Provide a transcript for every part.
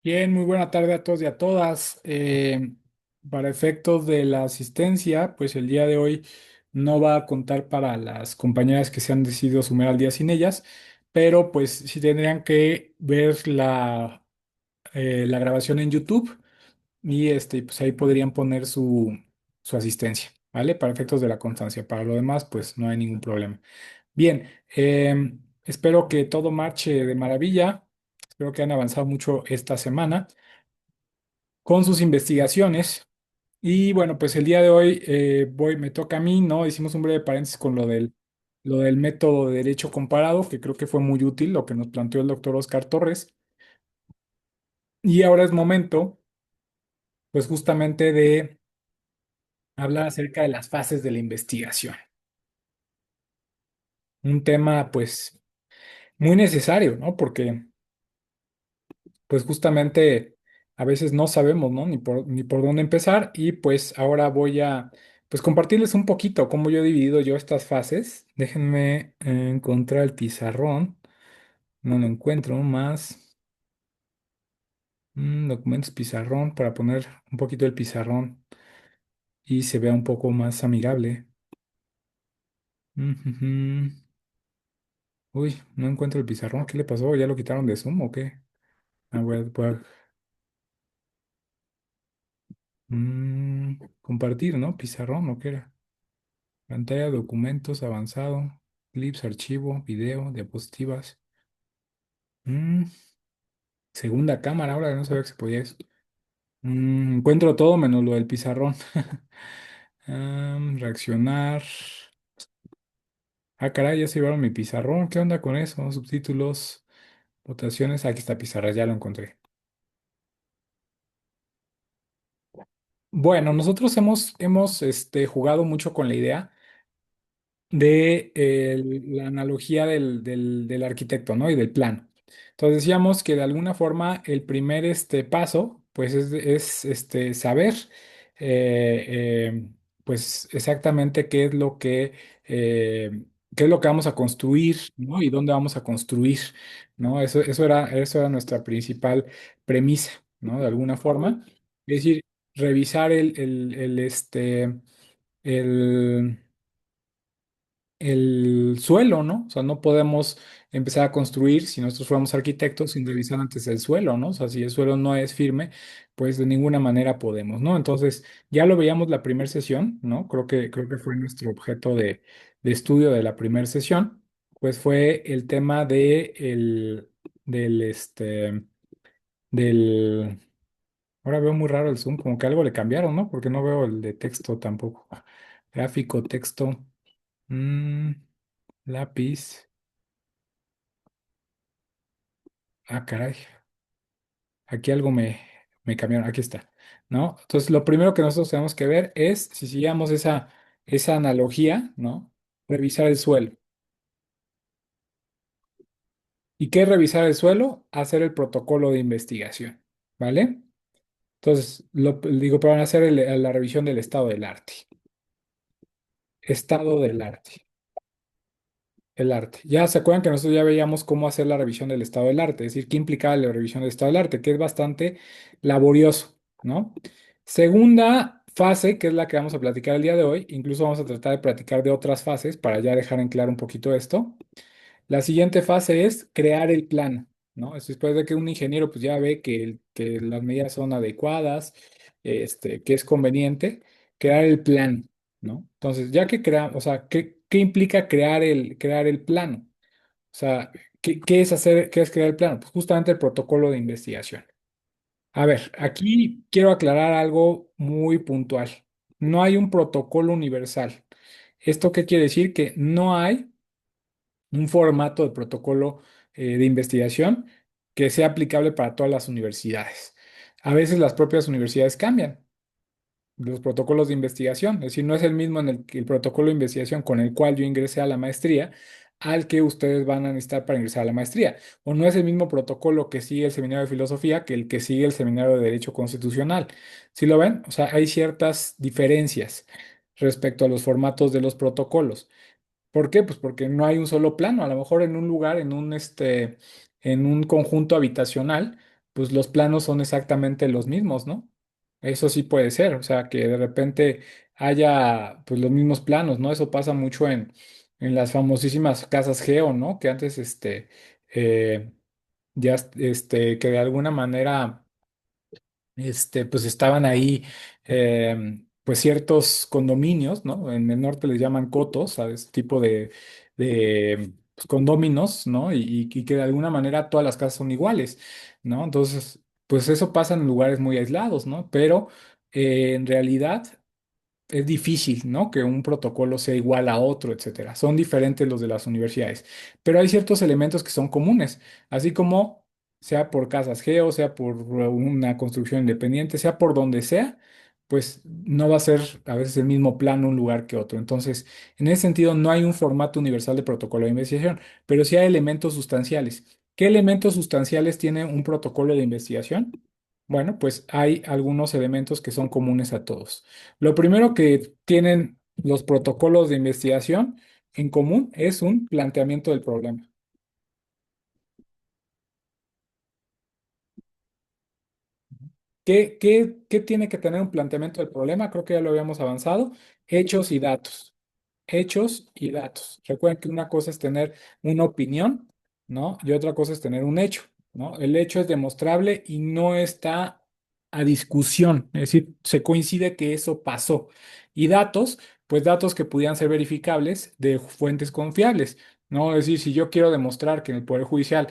Bien, muy buena tarde a todos y a todas. Para efectos de la asistencia, pues el día de hoy no va a contar para las compañeras que se han decidido sumar al día sin ellas, pero pues sí tendrían que ver la grabación en YouTube y pues ahí podrían poner su asistencia, ¿vale? Para efectos de la constancia. Para lo demás, pues no hay ningún problema. Bien, espero que todo marche de maravilla. Espero que han avanzado mucho esta semana con sus investigaciones. Y bueno, pues el día de hoy me toca a mí, ¿no? Hicimos un breve paréntesis con lo del método de derecho comparado, que creo que fue muy útil, lo que nos planteó el doctor Oscar Torres. Y ahora es momento, pues justamente de hablar acerca de las fases de la investigación. Un tema, pues, muy necesario, ¿no? Porque pues justamente a veces no sabemos, ¿no? Ni por dónde empezar y pues ahora voy a pues compartirles un poquito cómo yo he dividido yo estas fases. Déjenme encontrar el pizarrón. No lo encuentro más. Documentos pizarrón para poner un poquito el pizarrón y se vea un poco más amigable. Ujujú. Uy, no encuentro el pizarrón. ¿Qué le pasó? ¿Ya lo quitaron de Zoom o qué? Compartir, ¿no? Pizarrón, ¿o qué era? Pantalla, documentos, avanzado, clips, archivo, video, diapositivas. Mm, Segunda cámara, ahora no sabía que se podía eso. Encuentro todo menos lo del pizarrón. Reaccionar. Ah, caray, ya se llevaron mi pizarrón. ¿Qué onda con eso? Subtítulos, votaciones. Aquí está pizarra, ya lo encontré. Bueno, nosotros hemos jugado mucho con la idea de la analogía del arquitecto, ¿no? Y del plano. Entonces decíamos que de alguna forma el primer paso, pues es saber, pues exactamente qué es lo que vamos a construir, ¿no? Y dónde vamos a construir, ¿no? Eso era nuestra principal premisa, ¿no? De alguna forma. Es decir, revisar el el suelo, ¿no? O sea, no podemos empezar a construir si nosotros fuéramos arquitectos sin revisar antes el suelo, ¿no? O sea, si el suelo no es firme, pues de ninguna manera podemos, ¿no? Entonces, ya lo veíamos la primera sesión, ¿no? Creo que fue nuestro objeto de estudio de la primera sesión, pues fue el tema del, del, ahora veo muy raro el Zoom, como que algo le cambiaron, ¿no? Porque no veo el de texto tampoco. Gráfico, texto. Mm, lápiz. Ah, caray. Aquí algo me cambiaron. Aquí está. ¿No? Entonces, lo primero que nosotros tenemos que ver es, si sigamos esa analogía, ¿no? Revisar el suelo. ¿Y qué es revisar el suelo? Hacer el protocolo de investigación. ¿Vale? Entonces, digo, pero van a hacer la revisión del estado del arte. Estado del arte. El arte. Ya se acuerdan que nosotros ya veíamos cómo hacer la revisión del estado del arte, es decir, qué implicaba la revisión del estado del arte, que es bastante laborioso, ¿no? Segunda fase, que es la que vamos a platicar el día de hoy, incluso vamos a tratar de platicar de otras fases para ya dejar en claro un poquito esto. La siguiente fase es crear el plano, ¿no? Es después de que un ingeniero pues ya ve que las medidas son adecuadas, que es conveniente, crear el plan, ¿no? Entonces, ya que creamos, o sea, ¿qué implica crear el plano? O sea, qué es crear el plano? Pues justamente el protocolo de investigación. A ver, aquí quiero aclarar algo muy puntual. No hay un protocolo universal. ¿Esto qué quiere decir? Que no hay un formato de protocolo de investigación que sea aplicable para todas las universidades. A veces las propias universidades cambian los protocolos de investigación, es decir, no es el mismo en el protocolo de investigación con el cual yo ingresé a la maestría al que ustedes van a necesitar para ingresar a la maestría, o no es el mismo protocolo que sigue el seminario de filosofía que el que sigue el seminario de derecho constitucional. ¿Sí lo ven? O sea, hay ciertas diferencias respecto a los formatos de los protocolos. ¿Por qué? Pues porque no hay un solo plano. A lo mejor en un lugar, en un conjunto habitacional, pues los planos son exactamente los mismos, ¿no? Eso sí puede ser, o sea, que de repente haya pues los mismos planos, ¿no? Eso pasa mucho en las famosísimas casas Geo, ¿no? Que antes, eh, ya, que de alguna manera pues estaban ahí, pues ciertos condominios, ¿no? En el norte les llaman cotos, a este tipo pues, condóminos, ¿no? Y que de alguna manera todas las casas son iguales, ¿no? Entonces, pues eso pasa en lugares muy aislados, ¿no? Pero en realidad es difícil, ¿no? Que un protocolo sea igual a otro, etcétera. Son diferentes los de las universidades, pero hay ciertos elementos que son comunes, así como sea por casas geo, sea por una construcción independiente, sea por donde sea, pues no va a ser a veces el mismo plano un lugar que otro. Entonces, en ese sentido, no hay un formato universal de protocolo de investigación, pero sí hay elementos sustanciales. ¿Qué elementos sustanciales tiene un protocolo de investigación? Bueno, pues hay algunos elementos que son comunes a todos. Lo primero que tienen los protocolos de investigación en común es un planteamiento del problema. ¿Qué tiene que tener un planteamiento del problema? Creo que ya lo habíamos avanzado. Hechos y datos. Hechos y datos. Recuerden que una cosa es tener una opinión, ¿no? Y otra cosa es tener un hecho, ¿no? El hecho es demostrable y no está a discusión, es decir, se coincide que eso pasó. Y datos, pues datos que pudieran ser verificables de fuentes confiables, ¿no? Es decir, si yo quiero demostrar que en el Poder Judicial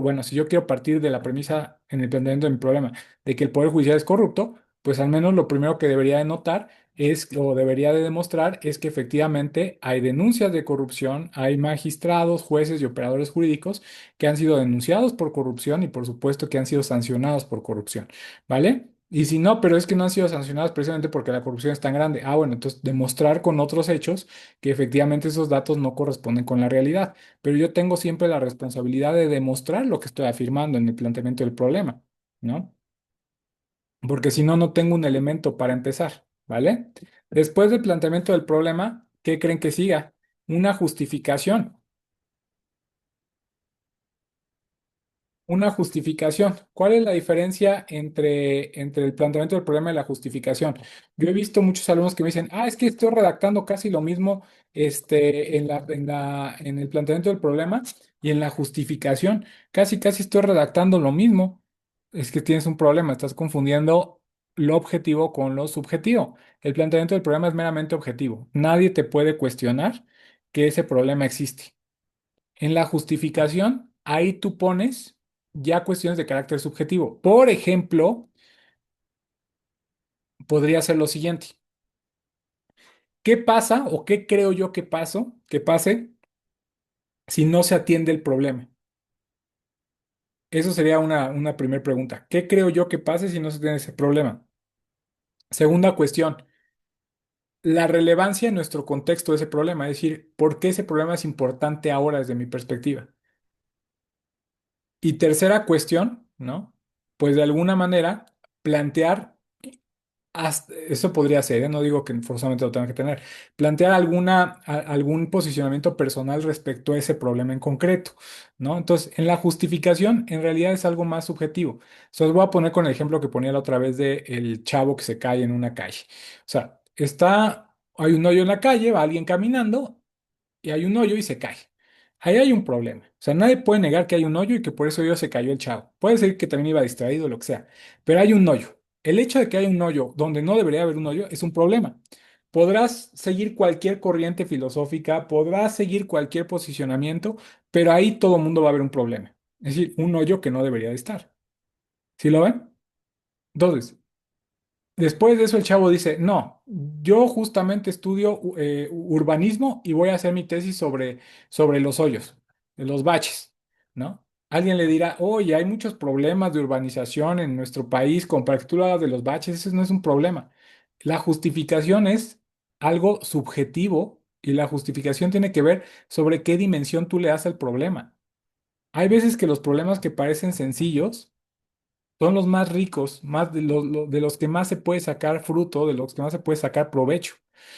bueno, si yo quiero partir de la premisa en el planteamiento de mi problema de que el Poder Judicial es corrupto, pues al menos lo primero que debería de notar es, o debería de demostrar, es que efectivamente hay denuncias de corrupción, hay magistrados, jueces y operadores jurídicos que han sido denunciados por corrupción y por supuesto que han sido sancionados por corrupción, ¿vale? Y si no, pero es que no han sido sancionados precisamente porque la corrupción es tan grande. Ah, bueno, entonces demostrar con otros hechos que efectivamente esos datos no corresponden con la realidad. Pero yo tengo siempre la responsabilidad de demostrar lo que estoy afirmando en el planteamiento del problema, ¿no? Porque si no, no tengo un elemento para empezar, ¿vale? Después del planteamiento del problema, ¿qué creen que siga? Una justificación. Una justificación. ¿Cuál es la diferencia entre el planteamiento del problema y la justificación? Yo he visto muchos alumnos que me dicen, es que estoy redactando casi lo mismo en el planteamiento del problema y en la justificación. Casi estoy redactando lo mismo. Es que tienes un problema, estás confundiendo lo objetivo con lo subjetivo. El planteamiento del problema es meramente objetivo. Nadie te puede cuestionar que ese problema existe. En la justificación, ahí tú pones ya cuestiones de carácter subjetivo. Por ejemplo, podría ser lo siguiente. ¿Qué pasa o qué creo yo que pase si no se atiende el problema? Eso sería una primera pregunta. ¿Qué creo yo que pase si no se atiende ese problema? Segunda cuestión, la relevancia en nuestro contexto de ese problema, es decir, ¿por qué ese problema es importante ahora desde mi perspectiva? Y tercera cuestión, ¿no? Pues de alguna manera plantear eso podría ser, ¿eh? No digo que forzosamente lo tengan que tener. Plantear algún posicionamiento personal respecto a ese problema en concreto, ¿no? Entonces, en la justificación, en realidad es algo más subjetivo. Se los voy a poner con el ejemplo que ponía la otra vez de el chavo que se cae en una calle. O sea, hay un hoyo en la calle, va alguien caminando y hay un hoyo y se cae. Ahí hay un problema. O sea, nadie puede negar que hay un hoyo y que por eso yo se cayó el chavo. Puede ser que también iba distraído o lo que sea, pero hay un hoyo. El hecho de que haya un hoyo donde no debería haber un hoyo es un problema. Podrás seguir cualquier corriente filosófica, podrás seguir cualquier posicionamiento, pero ahí todo el mundo va a ver un problema. Es decir, un hoyo que no debería de estar. ¿Sí lo ven? Entonces, después de eso el chavo dice, no, yo justamente estudio urbanismo y voy a hacer mi tesis sobre los hoyos, los baches, ¿no? Alguien le dirá, oye, hay muchos problemas de urbanización en nuestro país, con para que tú lo hagas de los baches, eso no es un problema. La justificación es algo subjetivo y la justificación tiene que ver sobre qué dimensión tú le das al problema. Hay veces que los problemas que parecen sencillos son los más ricos, más de los que más se puede sacar fruto, de los que más se puede sacar provecho.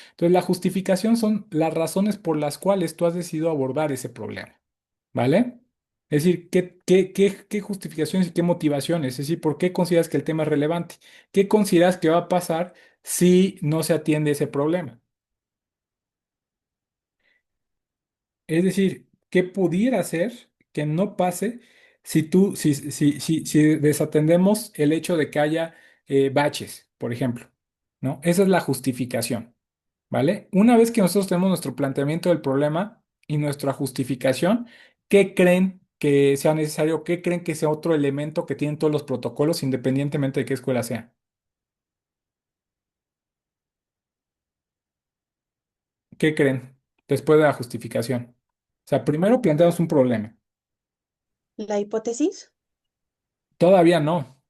Entonces, la justificación son las razones por las cuales tú has decidido abordar ese problema, ¿vale? Es decir, ¿qué justificaciones y qué motivaciones? Es decir, ¿por qué consideras que el tema es relevante? ¿Qué consideras que va a pasar si no se atiende ese problema? Es decir, ¿qué pudiera ser que no pase si desatendemos el hecho de que haya baches, por ejemplo? ¿No? Esa es la justificación, ¿vale? Una vez que nosotros tenemos nuestro planteamiento del problema y nuestra justificación, ¿qué creen que sea necesario? ¿Qué creen que sea otro elemento que tienen todos los protocolos, independientemente de qué escuela sea? ¿Qué creen después de la justificación? O sea, primero planteamos un problema. La hipótesis. Todavía no.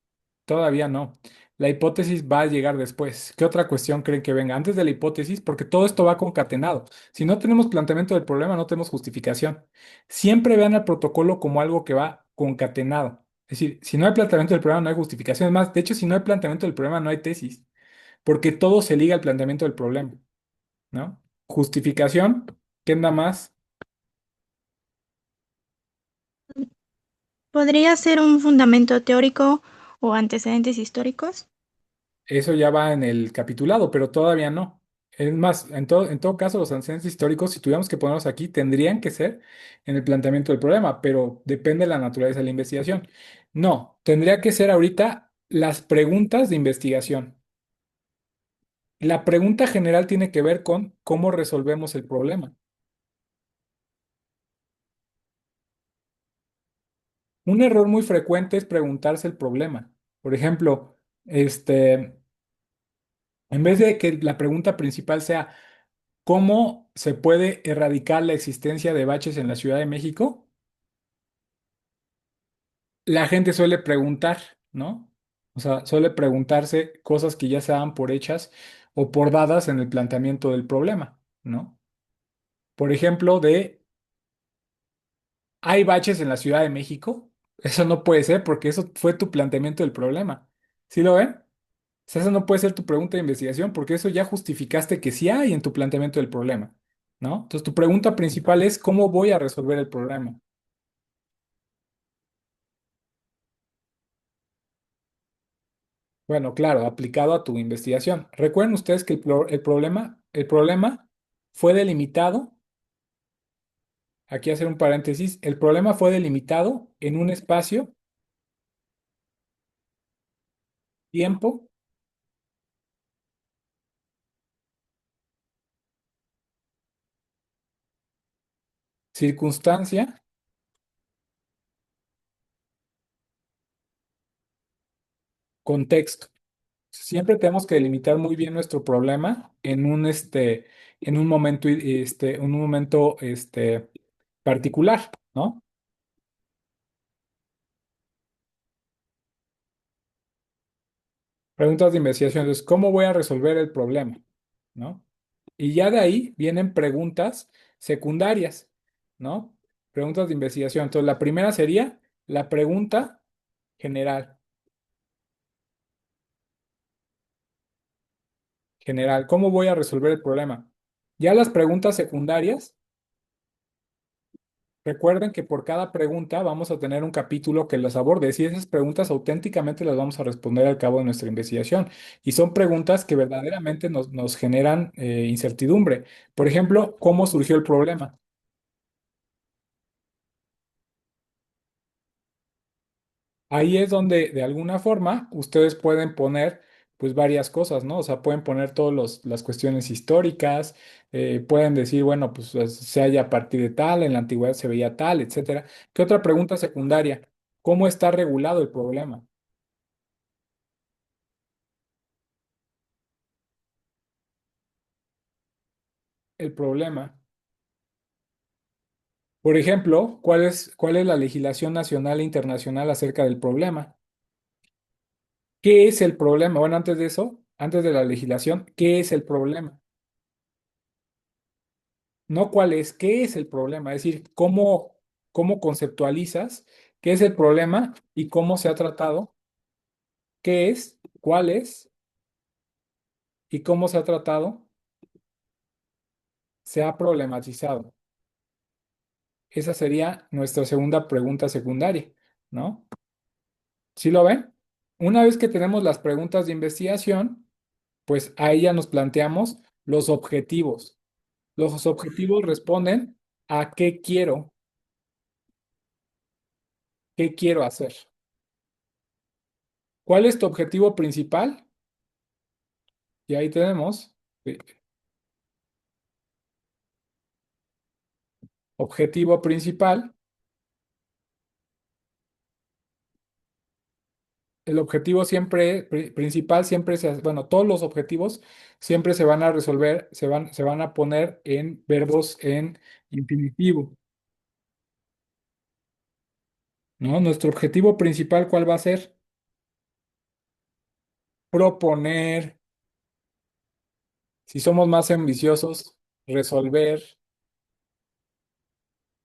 Todavía no. La hipótesis va a llegar después. ¿Qué otra cuestión creen que venga antes de la hipótesis? Porque todo esto va concatenado. Si no tenemos planteamiento del problema, no tenemos justificación. Siempre vean el protocolo como algo que va concatenado. Es decir, si no hay planteamiento del problema, no hay justificación. Es más, de hecho, si no hay planteamiento del problema, no hay tesis, porque todo se liga al planteamiento del problema, ¿no? Justificación, ¿qué nada más? ¿Podría ser un fundamento teórico o antecedentes históricos? Eso ya va en el capitulado, pero todavía no. Es más, en todo caso, los antecedentes históricos, si tuviéramos que ponerlos aquí, tendrían que ser en el planteamiento del problema, pero depende de la naturaleza de la investigación. No, tendría que ser ahorita las preguntas de investigación. La pregunta general tiene que ver con cómo resolvemos el problema. Un error muy frecuente es preguntarse el problema. Por ejemplo, En vez de que la pregunta principal sea ¿cómo se puede erradicar la existencia de baches en la Ciudad de México? La gente suele preguntar, ¿no? O sea, suele preguntarse cosas que ya se dan por hechas o por dadas en el planteamiento del problema, ¿no? Por ejemplo, ¿hay baches en la Ciudad de México? Eso no puede ser porque eso fue tu planteamiento del problema. ¿Sí lo ven? O sea, eso no puede ser tu pregunta de investigación porque eso ya justificaste que sí hay en tu planteamiento del problema, ¿no? Entonces, tu pregunta principal es ¿cómo voy a resolver el problema? Bueno, claro, aplicado a tu investigación. Recuerden ustedes que el problema fue delimitado, aquí hacer un paréntesis, el problema fue delimitado en un espacio, tiempo, circunstancia, contexto. Siempre tenemos que delimitar muy bien nuestro problema en un momento, particular, ¿no? Preguntas de investigación. Entonces, ¿cómo voy a resolver el problema? ¿No? Y ya de ahí vienen preguntas secundarias, ¿no? Preguntas de investigación. Entonces, la primera sería la pregunta general. General, ¿cómo voy a resolver el problema? Ya las preguntas secundarias, recuerden que por cada pregunta vamos a tener un capítulo que las aborde. Y esas preguntas auténticamente las vamos a responder al cabo de nuestra investigación. Y son preguntas que verdaderamente nos generan incertidumbre. Por ejemplo, ¿cómo surgió el problema? Ahí es donde de alguna forma ustedes pueden poner pues varias cosas, ¿no? O sea, pueden poner todas las cuestiones históricas, pueden decir, bueno, pues se halla a partir de tal, en la antigüedad se veía tal, etcétera. ¿Qué otra pregunta secundaria? ¿Cómo está regulado el problema? El problema. Por ejemplo, ¿cuál es la legislación nacional e internacional acerca del problema? ¿Qué es el problema? Bueno, antes de eso, antes de la legislación, ¿qué es el problema? No cuál es, qué es el problema, es decir, cómo conceptualizas qué es el problema y cómo se ha tratado, qué es, cuál es y cómo se ha tratado, se ha problematizado. Esa sería nuestra segunda pregunta secundaria, ¿no? ¿Sí lo ven? Una vez que tenemos las preguntas de investigación, pues ahí ya nos planteamos los objetivos. Los objetivos responden a qué quiero hacer. ¿Cuál es tu objetivo principal? Y ahí tenemos objetivo principal. El objetivo siempre, principal siempre bueno, todos los objetivos siempre se van a resolver, se van a poner en verbos en infinitivo, ¿no? Nuestro objetivo principal, ¿cuál va a ser? Proponer, si somos más ambiciosos, resolver,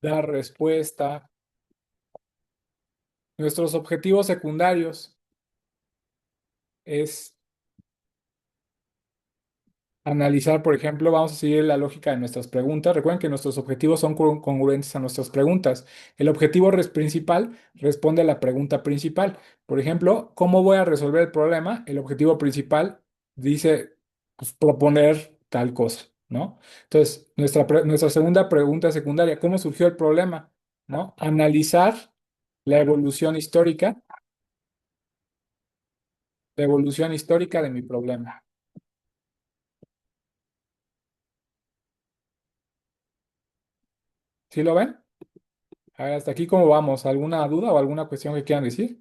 dar respuesta. Nuestros objetivos secundarios es analizar, por ejemplo, vamos a seguir la lógica de nuestras preguntas. Recuerden que nuestros objetivos son congruentes a nuestras preguntas. El objetivo principal responde a la pregunta principal. Por ejemplo, ¿cómo voy a resolver el problema? El objetivo principal dice, pues, proponer tal cosa, ¿no? Entonces, nuestra segunda pregunta secundaria, ¿cómo surgió el problema? ¿No? Analizar la evolución histórica de mi problema. ¿Sí lo ven? A ver, hasta aquí cómo vamos. ¿Alguna duda o alguna cuestión que quieran decir?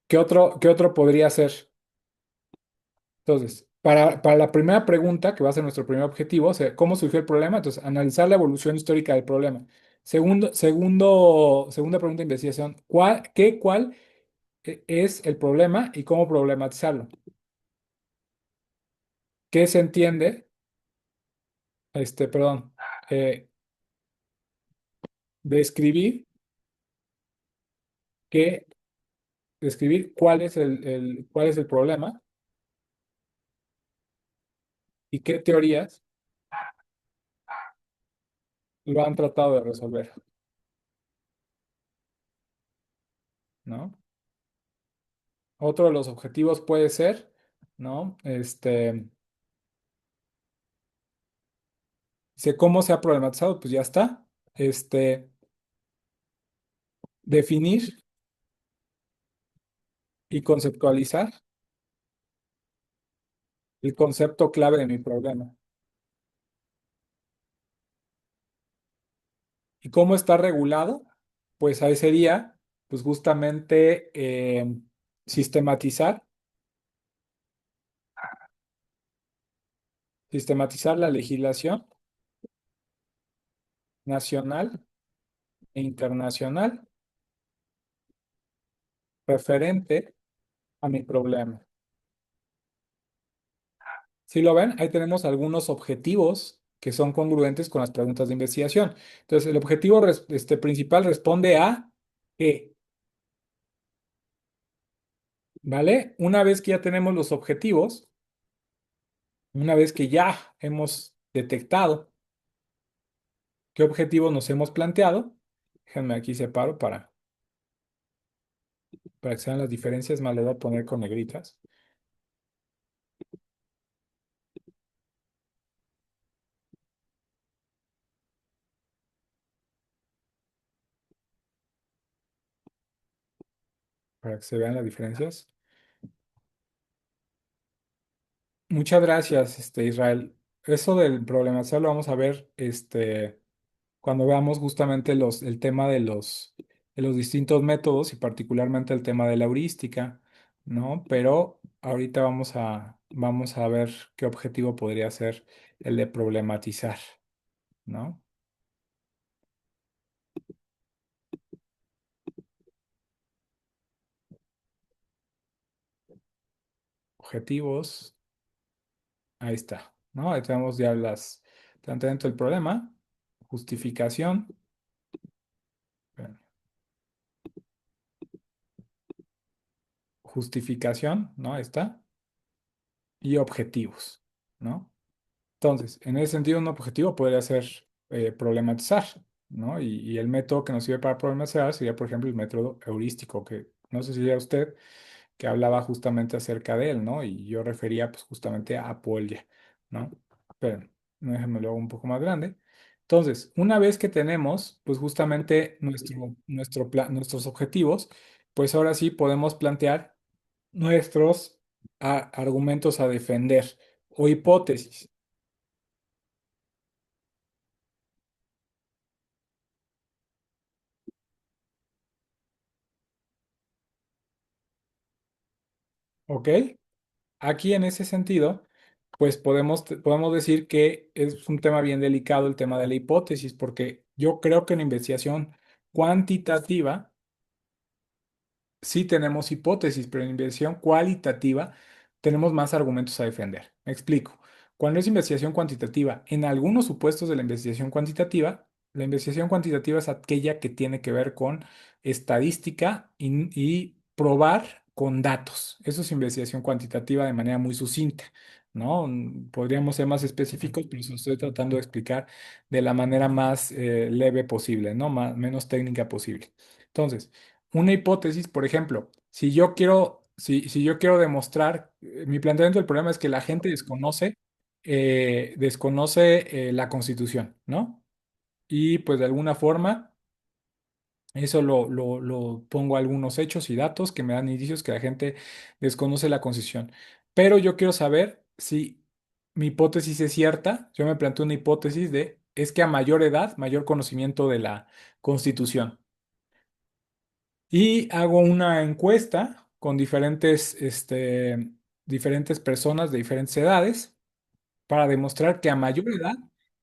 ¿Qué otro podría ser? Entonces, para la primera pregunta, que va a ser nuestro primer objetivo, o sea, ¿cómo surgió el problema? Entonces, analizar la evolución histórica del problema. Segunda pregunta de investigación, ¿cuál es el problema y cómo problematizarlo? ¿Qué se entiende? Perdón, eh, describir qué, describir cuál es el problema y qué teorías lo han tratado de resolver, ¿no? Otro de los objetivos puede ser, ¿no? Dice, ¿cómo se ha problematizado? Pues ya está. Este, definir y conceptualizar el concepto clave de mi problema. ¿Y cómo está regulado? Pues ahí sería, pues justamente sistematizar, sistematizar la legislación nacional e internacional referente a mi problema. Si lo ven, ahí tenemos algunos objetivos que son congruentes con las preguntas de investigación. Entonces, el objetivo principal responde a ¿qué? ¿Vale? Una vez que ya tenemos los objetivos, una vez que ya hemos detectado qué objetivos nos hemos planteado, déjenme aquí separo para que sean las diferencias, más le voy a poner con negritas, para que se vean las diferencias. Muchas gracias, Israel. Eso del problematizar lo vamos a ver, cuando veamos justamente el tema de los distintos métodos y particularmente el tema de la heurística, ¿no? Pero ahorita vamos a ver qué objetivo podría ser el de problematizar, ¿no? Objetivos, ahí está, ¿no? Ahí tenemos ya planteamiento del problema, justificación, justificación, ¿no? Ahí está, y objetivos, ¿no? Entonces, en ese sentido, un objetivo podría ser problematizar, ¿no? Y el método que nos sirve para problematizar sería, por ejemplo, el método heurístico, que no sé si era usted que hablaba justamente acerca de él, ¿no? Y yo refería, pues, justamente a Apolia, ¿no? Pero déjenme lo hago un poco más grande. Entonces, una vez que tenemos, pues, justamente nuestros objetivos, pues ahora sí podemos plantear nuestros argumentos a defender o hipótesis. ¿Ok? Aquí en ese sentido, pues podemos decir que es un tema bien delicado el tema de la hipótesis, porque yo creo que en investigación cuantitativa sí tenemos hipótesis, pero en investigación cualitativa tenemos más argumentos a defender. Me explico. Cuando es investigación cuantitativa, en algunos supuestos de la investigación cuantitativa es aquella que tiene que ver con estadística y probar con datos. Eso es investigación cuantitativa de manera muy sucinta, ¿no? Podríamos ser más específicos, pero se lo estoy tratando de explicar de la manera más leve posible, ¿no? Menos técnica posible. Entonces, una hipótesis, por ejemplo, si yo quiero demostrar, mi planteamiento del problema es que la gente desconoce la Constitución, ¿no? Y pues de alguna forma, eso lo pongo a algunos hechos y datos que me dan indicios que la gente desconoce la Constitución. Pero yo quiero saber si mi hipótesis es cierta. Yo me planteo una hipótesis es que a mayor edad, mayor conocimiento de la Constitución. Y hago una encuesta con diferentes, diferentes personas de diferentes edades para demostrar que a mayor edad,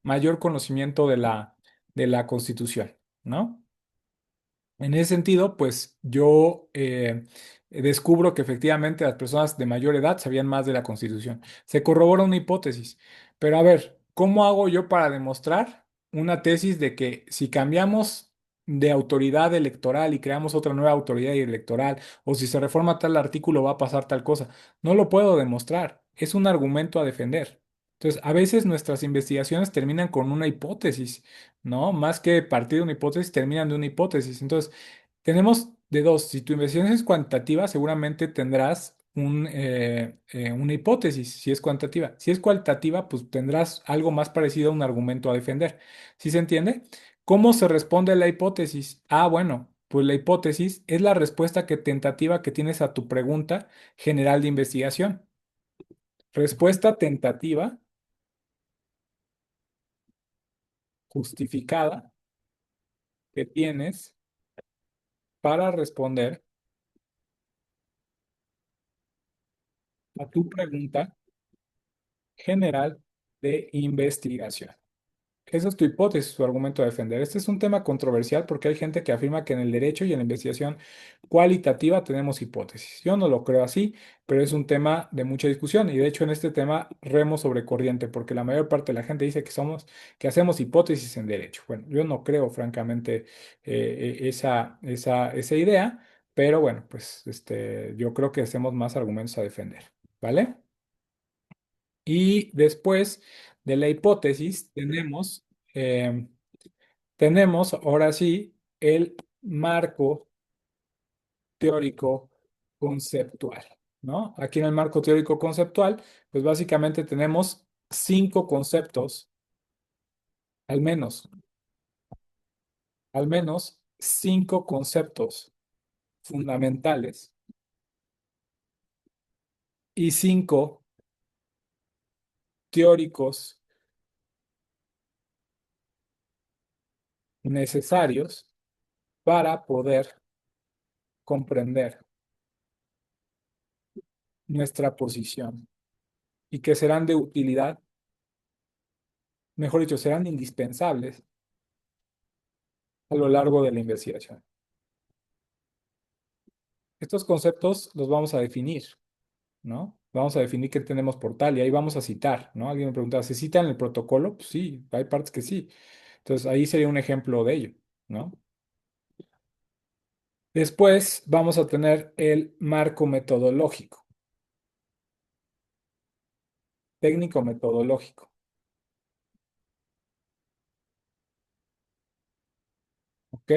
mayor conocimiento de la Constitución, ¿no? En ese sentido, pues yo descubro que efectivamente las personas de mayor edad sabían más de la Constitución. Se corrobora una hipótesis. Pero a ver, ¿cómo hago yo para demostrar una tesis de que si cambiamos de autoridad electoral y creamos otra nueva autoridad electoral, o si se reforma tal artículo va a pasar tal cosa? No lo puedo demostrar. Es un argumento a defender. Entonces, a veces nuestras investigaciones terminan con una hipótesis, ¿no? Más que partir de una hipótesis, terminan de una hipótesis. Entonces, tenemos de dos. Si tu investigación es cuantitativa, seguramente tendrás una hipótesis, si es cuantitativa. Si es cualitativa, pues tendrás algo más parecido a un argumento a defender. ¿Sí se entiende? ¿Cómo se responde a la hipótesis? Ah, bueno, pues la hipótesis es la respuesta tentativa que tienes a tu pregunta general de investigación. Respuesta tentativa, justificada, que tienes para responder a tu pregunta general de investigación. Esa es tu hipótesis, tu argumento a defender. Este es un tema controversial porque hay gente que afirma que en el derecho y en la investigación cualitativa tenemos hipótesis. Yo no lo creo así, pero es un tema de mucha discusión y de hecho en este tema remo sobre corriente porque la mayor parte de la gente dice que hacemos hipótesis en derecho. Bueno, yo no creo francamente esa idea, pero bueno, pues yo creo que hacemos más argumentos a defender, ¿vale? Y después de la hipótesis eh, tenemos ahora sí el marco teórico conceptual, ¿no? Aquí en el marco teórico conceptual, pues básicamente tenemos cinco conceptos, al menos, al menos cinco conceptos fundamentales y cinco teóricos necesarios para poder comprender nuestra posición y que serán de utilidad, mejor dicho, serán indispensables a lo largo de la investigación. Estos conceptos los vamos a definir, ¿no? Vamos a definir qué tenemos por tal y ahí vamos a citar, ¿no? Alguien me preguntaba, ¿se cita en el protocolo? Pues sí, hay partes que sí. Entonces ahí sería un ejemplo de ello, ¿no? Después vamos a tener el marco metodológico, técnico metodológico, ¿ok?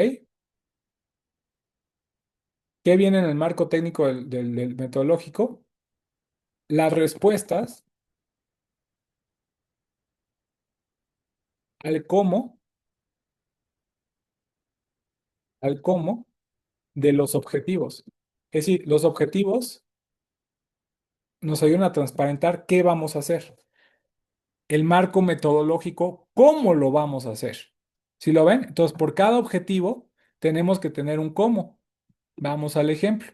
¿Qué viene en el marco técnico del metodológico? Las respuestas al cómo, al cómo de los objetivos. Es decir, los objetivos nos ayudan a transparentar qué vamos a hacer. El marco metodológico, cómo lo vamos a hacer. ¿Sí lo ven? Entonces, por cada objetivo tenemos que tener un cómo. Vamos al ejemplo.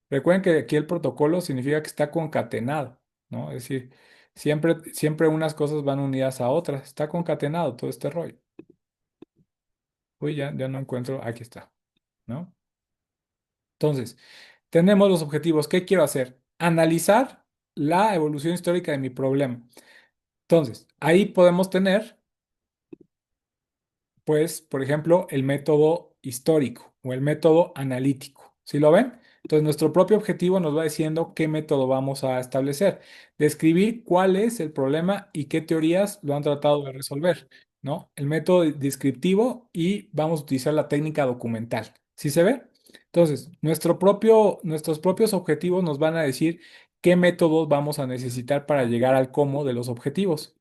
Recuerden que aquí el protocolo significa que está concatenado, ¿no? Es decir, siempre unas cosas van unidas a otras. Está concatenado todo este rollo. Uy, ya no encuentro. Aquí está, ¿no? Entonces, tenemos los objetivos. ¿Qué quiero hacer? Analizar la evolución histórica de mi problema. Entonces, ahí podemos tener, pues, por ejemplo, el método histórico o el método analítico. ¿Sí lo ven? Entonces, nuestro propio objetivo nos va diciendo qué método vamos a establecer. Describir cuál es el problema y qué teorías lo han tratado de resolver, ¿no? El método descriptivo y vamos a utilizar la técnica documental. ¿Sí se ve? Entonces, nuestros propios objetivos nos van a decir qué métodos vamos a necesitar para llegar al cómo de los objetivos.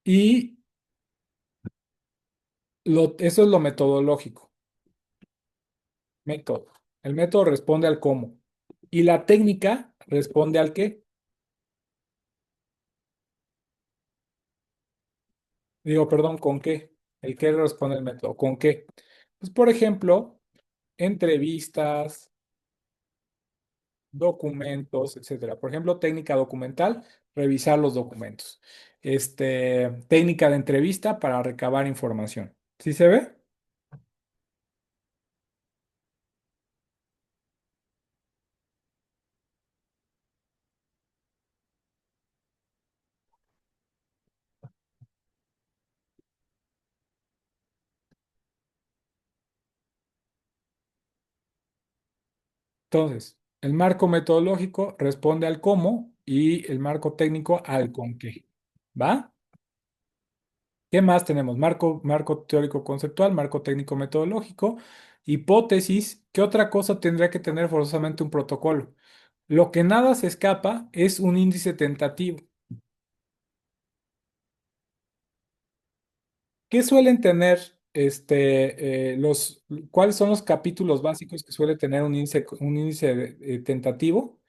Y eso es lo metodológico. Método. El método responde al cómo. Y la técnica responde al qué. Digo, perdón, ¿con qué? El qué responde al método. ¿Con qué? Pues, por ejemplo, entrevistas, documentos, etcétera. Por ejemplo, técnica documental, revisar los documentos. Técnica de entrevista para recabar información. ¿Sí se ve? Entonces, el marco metodológico responde al cómo y el marco técnico al con qué. ¿Va? ¿Qué más tenemos? Marco teórico conceptual, marco técnico metodológico, hipótesis. ¿Qué otra cosa tendría que tener forzosamente un protocolo? Lo que nada se escapa es un índice tentativo. ¿Qué suelen tener cuáles son los capítulos básicos que suele tener un índice tentativo?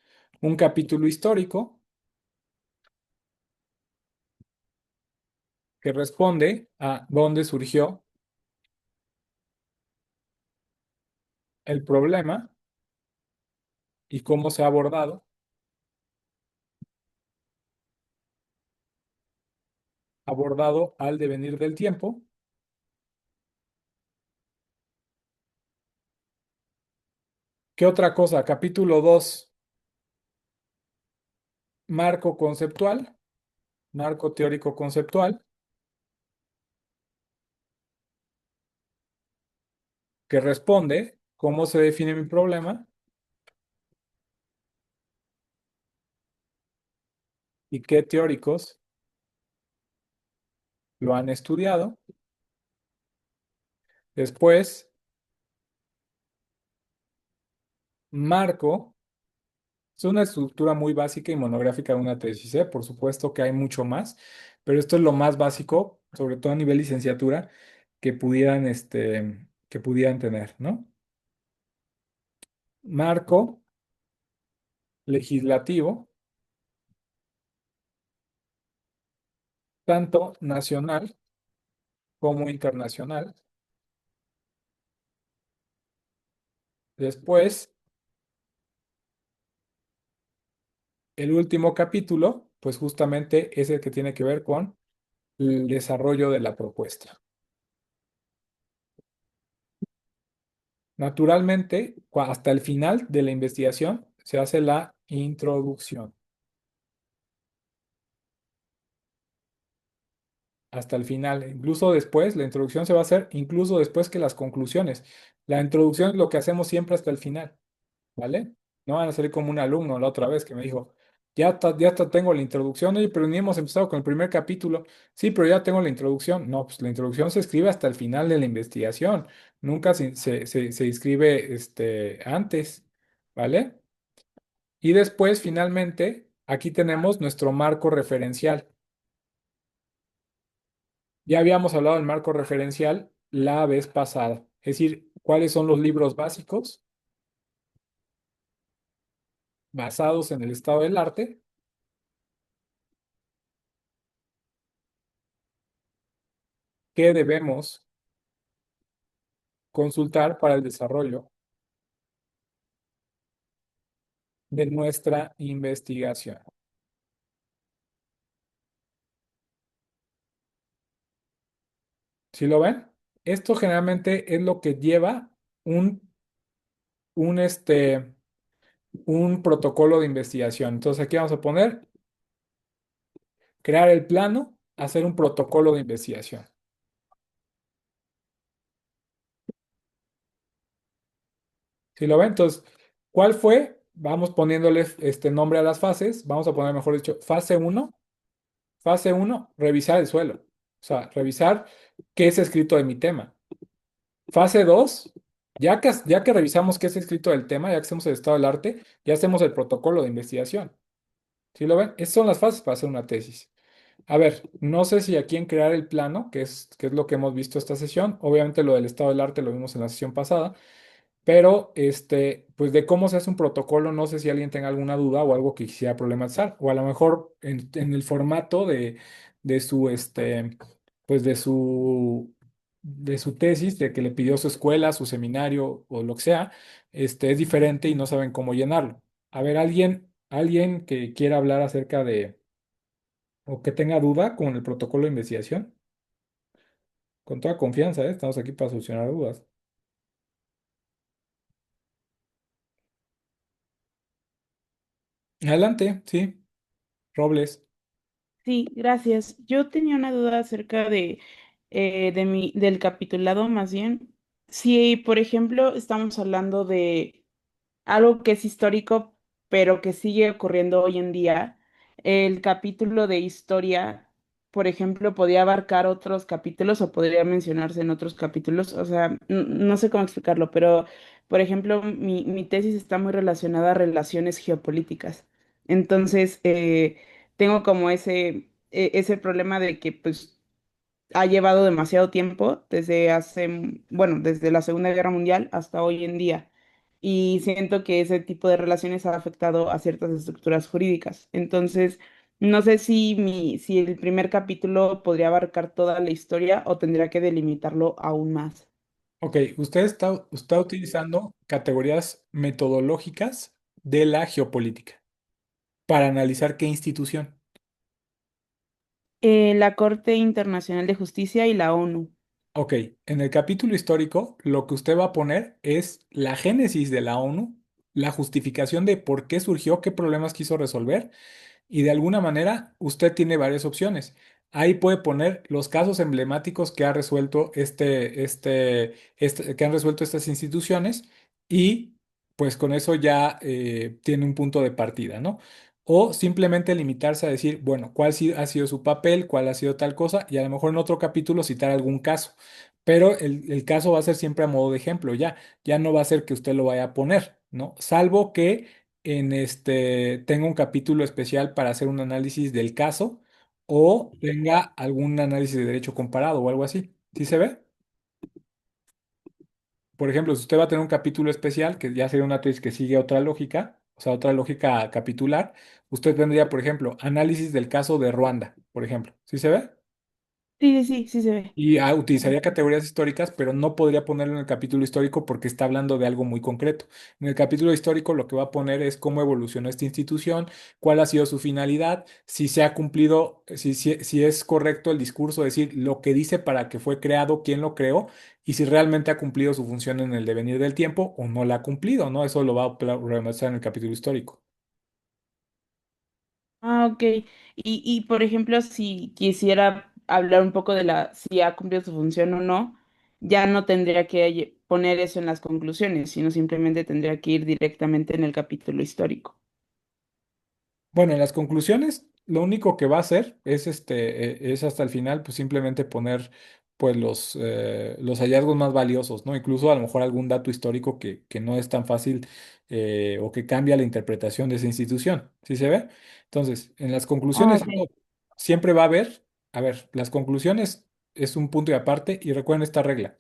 Un capítulo histórico que responde a dónde surgió el problema y cómo se ha abordado al devenir del tiempo. ¿Qué otra cosa? Capítulo 2, marco conceptual, marco teórico conceptual, que responde cómo se define mi problema y qué teóricos lo han estudiado. Después, marco. Es una estructura muy básica y monográfica de una tesis, ¿eh? Por supuesto que hay mucho más, pero esto es lo más básico, sobre todo a nivel licenciatura, que pudieran tener, ¿no? Marco legislativo, tanto nacional como internacional. Después, el último capítulo, pues justamente es el que tiene que ver con el desarrollo de la propuesta. Naturalmente, hasta el final de la investigación se hace la introducción. Hasta el final, incluso después, la introducción se va a hacer incluso después que las conclusiones. La introducción es lo que hacemos siempre hasta el final, ¿vale? No van a salir como un alumno la otra vez que me dijo, tengo la introducción, oye, pero ni hemos empezado con el primer capítulo. Sí, pero ya tengo la introducción. No, pues la introducción se escribe hasta el final de la investigación, nunca se escribe antes, ¿vale? Y después, finalmente, aquí tenemos nuestro marco referencial. Ya habíamos hablado del marco referencial la vez pasada, es decir, cuáles son los libros básicos basados en el estado del arte que debemos consultar para el desarrollo de nuestra investigación. ¿Sí lo ven? Esto generalmente es lo que lleva un, un, este, un protocolo de investigación. Entonces aquí vamos a poner crear el plano, hacer un protocolo de investigación. ¿Sí lo ven? Entonces, ¿cuál fue? Vamos poniéndole este nombre a las fases. Vamos a poner, mejor dicho, fase uno. Fase uno, revisar el suelo. O sea, revisar qué es escrito de mi tema. Fase 2, ya que revisamos qué es escrito del tema, ya que hacemos el estado del arte, ya hacemos el protocolo de investigación. ¿Sí lo ven? Esas son las fases para hacer una tesis. A ver, no sé si aquí en crear el plano, que es lo que hemos visto esta sesión, obviamente lo del estado del arte lo vimos en la sesión pasada, pero, pues de cómo se hace un protocolo, no sé si alguien tenga alguna duda o algo que quisiera problematizar, o a lo mejor en el formato de su, pues de su tesis, de que le pidió su escuela, su seminario o lo que sea, es diferente y no saben cómo llenarlo. A ver, alguien que quiera hablar acerca de o que tenga duda con el protocolo de investigación, con toda confianza, ¿eh? Estamos aquí para solucionar dudas. Adelante, sí, Robles. Sí, gracias. Yo tenía una duda acerca del capitulado, más bien. Si, por ejemplo, estamos hablando de algo que es histórico, pero que sigue ocurriendo hoy en día, el capítulo de historia, por ejemplo, podría abarcar otros capítulos o podría mencionarse en otros capítulos. O sea, no sé cómo explicarlo, pero, por ejemplo, mi tesis está muy relacionada a relaciones geopolíticas. Entonces, tengo como ese problema de que, pues, ha llevado demasiado tiempo, desde bueno, desde la Segunda Guerra Mundial hasta hoy en día. Y siento que ese tipo de relaciones ha afectado a ciertas estructuras jurídicas. Entonces, no sé si el primer capítulo podría abarcar toda la historia o tendría que delimitarlo aún más. Ok, usted está utilizando categorías metodológicas de la geopolítica para analizar qué institución. La Corte Internacional de Justicia y la ONU. Ok, en el capítulo histórico, lo que usted va a poner es la génesis de la ONU, la justificación de por qué surgió, qué problemas quiso resolver y de alguna manera usted tiene varias opciones. Ahí puede poner los casos emblemáticos que ha resuelto que han resuelto estas instituciones y pues con eso ya tiene un punto de partida, ¿no? O simplemente limitarse a decir, bueno, ha sido su papel, cuál ha sido tal cosa y a lo mejor en otro capítulo citar algún caso. Pero el caso va a ser siempre a modo de ejemplo, ya no va a ser que usted lo vaya a poner, ¿no? Salvo que tenga un capítulo especial para hacer un análisis del caso o tenga algún análisis de derecho comparado o algo así. ¿Sí se ve? Por ejemplo, si usted va a tener un capítulo especial, que ya sería una tesis que sigue otra lógica, o sea, otra lógica capitular, usted tendría, por ejemplo, análisis del caso de Ruanda, por ejemplo. ¿Sí se ve? Sí, sí, sí, sí se ve. Y utilizaría categorías históricas, pero no podría ponerlo en el capítulo histórico porque está hablando de algo muy concreto. En el capítulo histórico lo que va a poner es cómo evolucionó esta institución, cuál ha sido su finalidad, si se ha cumplido, si es correcto el discurso, decir lo que dice para que fue creado, quién lo creó, y si realmente ha cumplido su función en el devenir del tiempo o no la ha cumplido, ¿no? Eso lo va a problematizar en el capítulo histórico. Ah, ok. Por ejemplo, si quisiera hablar un poco de si ha cumplido su función o no, ya no tendría que poner eso en las conclusiones, sino simplemente tendría que ir directamente en el capítulo histórico. Bueno, en las conclusiones, lo único que va a hacer es es hasta el final, pues simplemente poner pues los hallazgos más valiosos, ¿no? Incluso a lo mejor algún dato histórico que no es tan fácil o que cambia la interpretación de esa institución. ¿Sí se ve? Entonces, en las Ah, conclusiones ok. siempre a ver, las conclusiones es un punto y aparte y recuerden esta regla.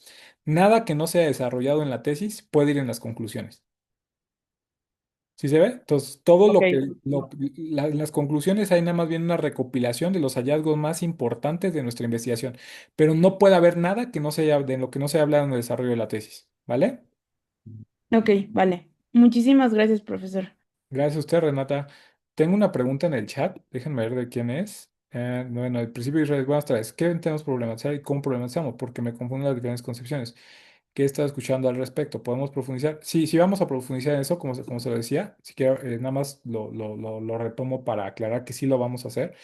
Nada que no sea desarrollado en la tesis puede ir en las conclusiones. ¿Sí se ve? Entonces, todo Ok. en las conclusiones hay nada más bien una recopilación de los hallazgos más importantes de nuestra investigación, pero no puede haber nada que no se haya, de lo que no se haya hablado en el desarrollo de la tesis, ¿vale? Ok, vale. Muchísimas gracias, profesor. Gracias a usted, Renata. Tengo una pregunta en el chat, déjenme ver de quién es. Bueno, al principio Israel, buenas tardes. ¿Qué tenemos que problematizar y cómo problematizamos? Porque me confunden las diferentes concepciones. ¿Qué estás escuchando al respecto? ¿Podemos profundizar? Sí, sí vamos a profundizar en eso, como se lo decía. Si quiero, nada más lo retomo para aclarar que sí lo vamos a hacer.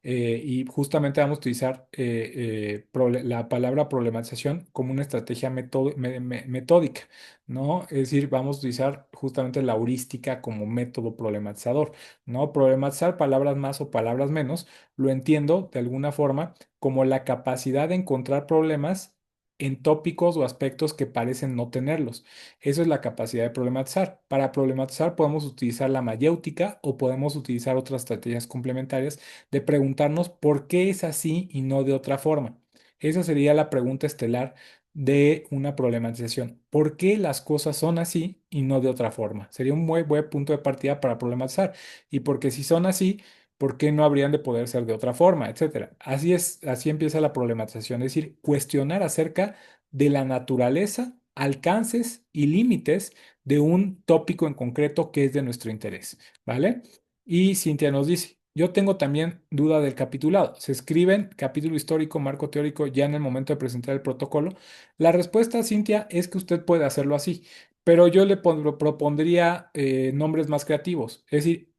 Y justamente vamos a utilizar la palabra problematización como una estrategia metódica, ¿no? Es decir, vamos a utilizar justamente la heurística como método problematizador, ¿no? Problematizar palabras más o palabras menos, lo entiendo de alguna forma como la capacidad de encontrar problemas en tópicos o aspectos que parecen no tenerlos. Eso es la capacidad de problematizar. Para problematizar podemos utilizar la mayéutica o podemos utilizar otras estrategias complementarias de preguntarnos por qué es así y no de otra forma. Esa sería la pregunta estelar de una problematización. ¿Por qué las cosas son así y no de otra forma? Sería un muy buen punto de partida para problematizar. Y porque si son así, ¿por qué no habrían de poder ser de otra forma, etcétera? Así es, así empieza la problematización, es decir, cuestionar acerca de la naturaleza, alcances y límites de un tópico en concreto que es de nuestro interés, ¿vale? Y Cintia nos dice, yo tengo también duda del capitulado. ¿Se escriben capítulo histórico, marco teórico ya en el momento de presentar el protocolo? La respuesta, Cintia, es que usted puede hacerlo así, pero yo le propondría nombres más creativos. Es decir,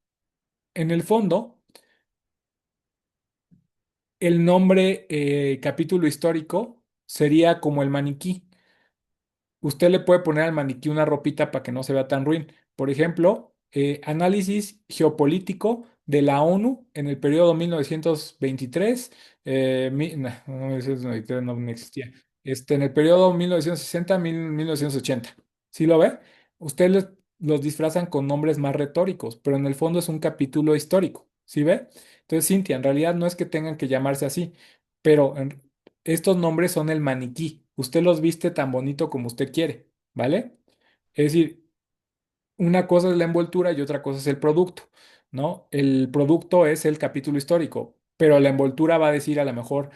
en el fondo, el nombre capítulo histórico sería como el maniquí. Usted le puede poner al maniquí una ropita para que no se vea tan ruin. Por ejemplo, análisis geopolítico de la ONU en el periodo 1923, no, 1923 no existía, en el periodo 1960-1980. ¿Sí lo ve? Ustedes los disfrazan con nombres más retóricos, pero en el fondo es un capítulo histórico. ¿Sí ve? Entonces, Cintia, en realidad no es que tengan que llamarse así, pero estos nombres son el maniquí. Usted los viste tan bonito como usted quiere, ¿vale? Es decir, una cosa es la envoltura y otra cosa es el producto, ¿no? El producto es el capítulo histórico, pero la envoltura va a decir a lo mejor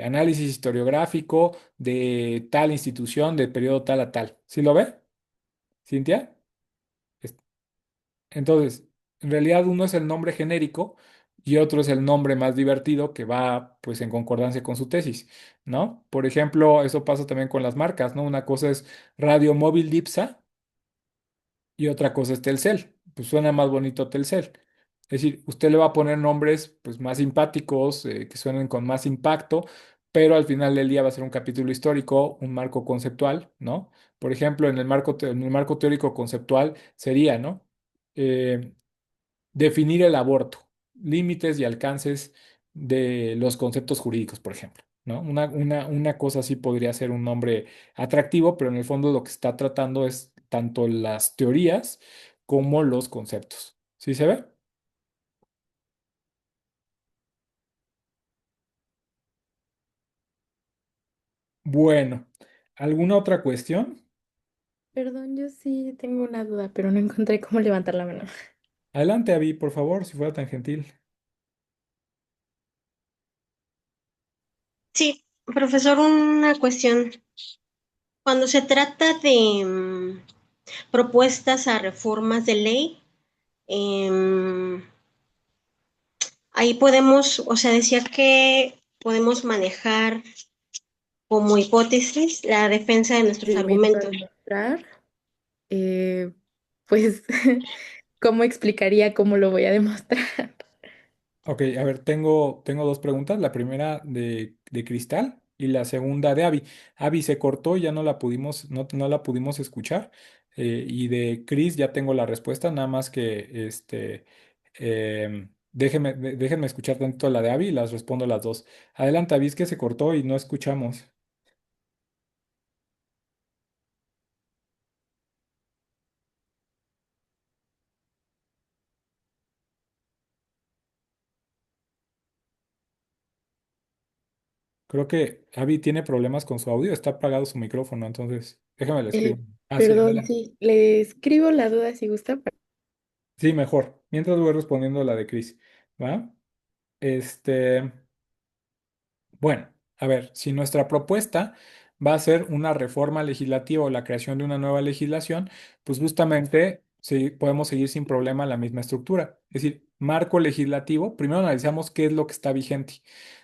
análisis historiográfico de tal institución, del periodo tal a tal. ¿Sí lo ve, Cintia? Entonces, en realidad uno es el nombre genérico y otro es el nombre más divertido que va pues en concordancia con su tesis, ¿no? Por ejemplo, eso pasa también con las marcas, ¿no? Una cosa es Radio Móvil Dipsa y otra cosa es Telcel. Pues suena más bonito Telcel. Es decir, usted le va a poner nombres pues más simpáticos, que suenen con más impacto, pero al final del día va a ser un capítulo histórico, un marco conceptual, ¿no? Por ejemplo, en el marco teórico conceptual sería, ¿no? Eh, Definir el aborto, límites y alcances de los conceptos jurídicos, por ejemplo, ¿no? Una cosa así podría ser un nombre atractivo, pero en el fondo lo que está tratando es tanto las teorías como los conceptos. ¿Sí se ve? Bueno, ¿alguna otra cuestión? Perdón, yo sí tengo una duda, pero no encontré cómo levantar la mano. Adelante, Avi, por favor, si fuera tan gentil. Sí, profesor, una cuestión. Cuando se trata de propuestas a reformas de ley, em, ahí podemos, o sea, decía que podemos manejar como hipótesis la defensa de nuestros Elemento a argumentos. demostrar, eh, pues, ¿cómo explicaría cómo lo voy a demostrar? Ok, a ver, tengo dos preguntas. La primera de Cristal y la segunda de Avi. Avi se cortó y ya no la pudimos escuchar. Y de Cris ya tengo la respuesta, nada más que déjenme escuchar tanto la de Avi y las respondo las dos. Adelante, Avi, es que se cortó y no escuchamos. Creo que Avi tiene problemas con su audio, está apagado su micrófono, entonces déjame le escribo. Eh, Ah, sí, Perdón, adelante. sí, le escribo la duda si gusta. Sí, mejor. Mientras voy respondiendo la de Cris. ¿Va? Este, bueno, a ver, si nuestra propuesta va a ser una reforma legislativa o la creación de una nueva legislación, pues justamente sí, podemos seguir sin problema la misma estructura. Es decir, marco legislativo, primero analizamos qué es lo que está vigente.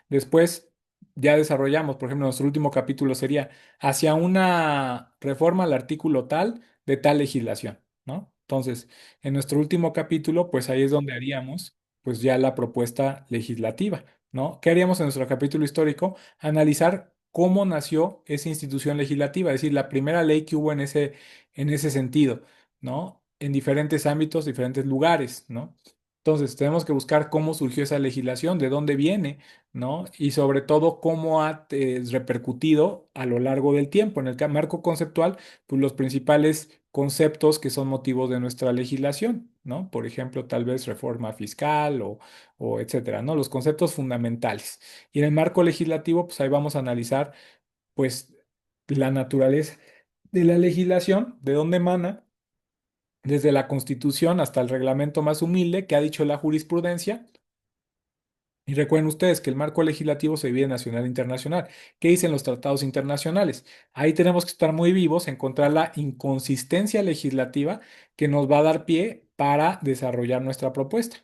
Después ya desarrollamos, por ejemplo, nuestro último capítulo sería hacia una reforma al artículo tal de tal legislación, ¿no? Entonces, en nuestro último capítulo, pues ahí es donde haríamos pues ya la propuesta legislativa. ¿No? ¿Qué haríamos en nuestro capítulo histórico? Analizar cómo nació esa institución legislativa, es decir, la primera ley que hubo en ese sentido, ¿no? En diferentes ámbitos, diferentes lugares, ¿no? Entonces, tenemos que buscar cómo surgió esa legislación, de dónde viene, ¿no? Y sobre todo, cómo ha repercutido a lo largo del tiempo. En el marco conceptual, pues los principales conceptos que son motivos de nuestra legislación, ¿no? Por ejemplo, tal vez reforma fiscal o etcétera, ¿no? Los conceptos fundamentales. Y en el marco legislativo, pues ahí vamos a analizar, pues, la naturaleza de la legislación, de dónde emana, desde la Constitución hasta el reglamento más humilde que ha dicho la jurisprudencia, Y recuerden ustedes que el marco legislativo se divide en nacional e internacional. ¿Qué dicen los tratados internacionales? Ahí tenemos que estar muy vivos, encontrar la inconsistencia legislativa que nos va a dar pie para desarrollar nuestra propuesta.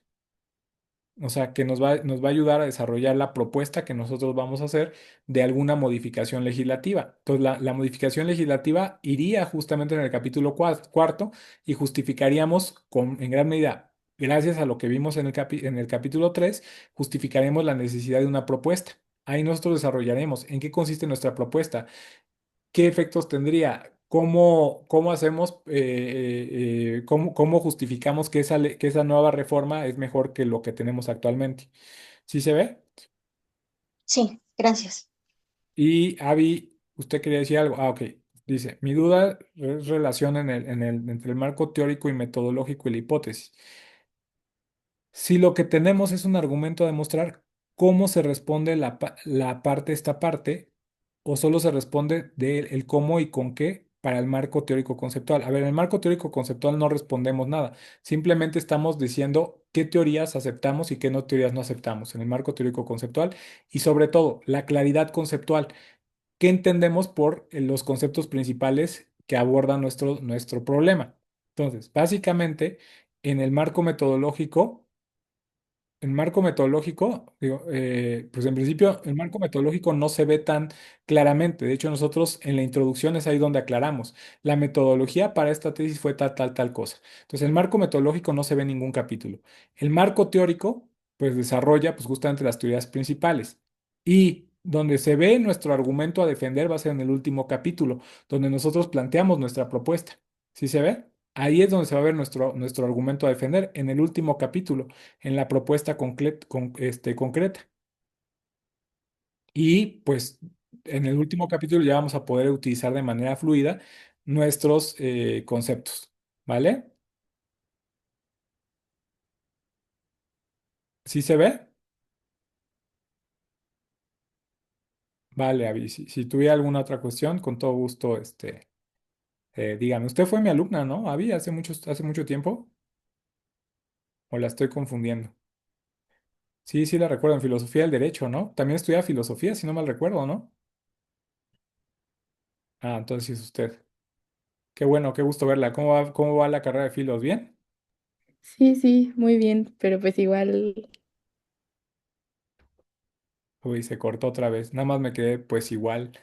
O sea, que nos va a ayudar a desarrollar la propuesta que nosotros vamos a hacer de alguna modificación legislativa. Entonces, la modificación legislativa iría justamente en el capítulo cuarto y justificaríamos en gran medida, gracias a lo que vimos en en el capítulo 3, justificaremos la necesidad de una propuesta. Ahí nosotros desarrollaremos en qué consiste nuestra propuesta, qué efectos tendría, cómo hacemos, cómo justificamos que que esa nueva reforma es mejor que lo que tenemos actualmente. ¿Sí se ve? Sí, gracias. Y Avi, usted quería decir algo. Ah, ok. Dice, mi duda es relación entre el marco teórico y metodológico y la hipótesis. Si lo que tenemos es un argumento a demostrar cómo se responde la parte esta parte, o solo se responde del cómo y con qué para el marco teórico conceptual. A ver, en el marco teórico conceptual no respondemos nada. Simplemente estamos diciendo qué teorías aceptamos y qué no teorías no aceptamos en el marco teórico conceptual y sobre todo la claridad conceptual. ¿Qué entendemos por los conceptos principales que abordan nuestro problema? Entonces, básicamente, en el marco metodológico, digo, pues en principio el marco metodológico no se ve tan claramente. De hecho, nosotros en la introducción es ahí donde aclaramos. La metodología para esta tesis fue tal, tal, tal cosa. Entonces, el marco metodológico no se ve en ningún capítulo. El marco teórico, pues desarrolla pues, justamente las teorías principales. Y donde se ve nuestro argumento a defender va a ser en el último capítulo, donde nosotros planteamos nuestra propuesta. ¿Sí se ve? Ahí es donde se va a ver nuestro argumento a defender, en el último capítulo en la propuesta concreta. Y pues en el último capítulo ya vamos a poder utilizar de manera fluida nuestros conceptos, ¿vale? ¿Sí se ve? Vale, Avi. Si tuviera alguna otra cuestión, con todo gusto, dígame. Usted fue mi alumna, ¿no, Avi? Hace mucho tiempo. ¿O la estoy confundiendo? Sí, sí la recuerdo en filosofía del derecho, ¿no? También estudia filosofía, si no mal recuerdo, ¿no? Ah, entonces sí es usted. Qué bueno, qué gusto verla. Cómo va la carrera de filos? ¿Bien? Sí, sí, muy bien, pero pues igual, Uy, se cortó otra vez. Nada más me quedé pues igual.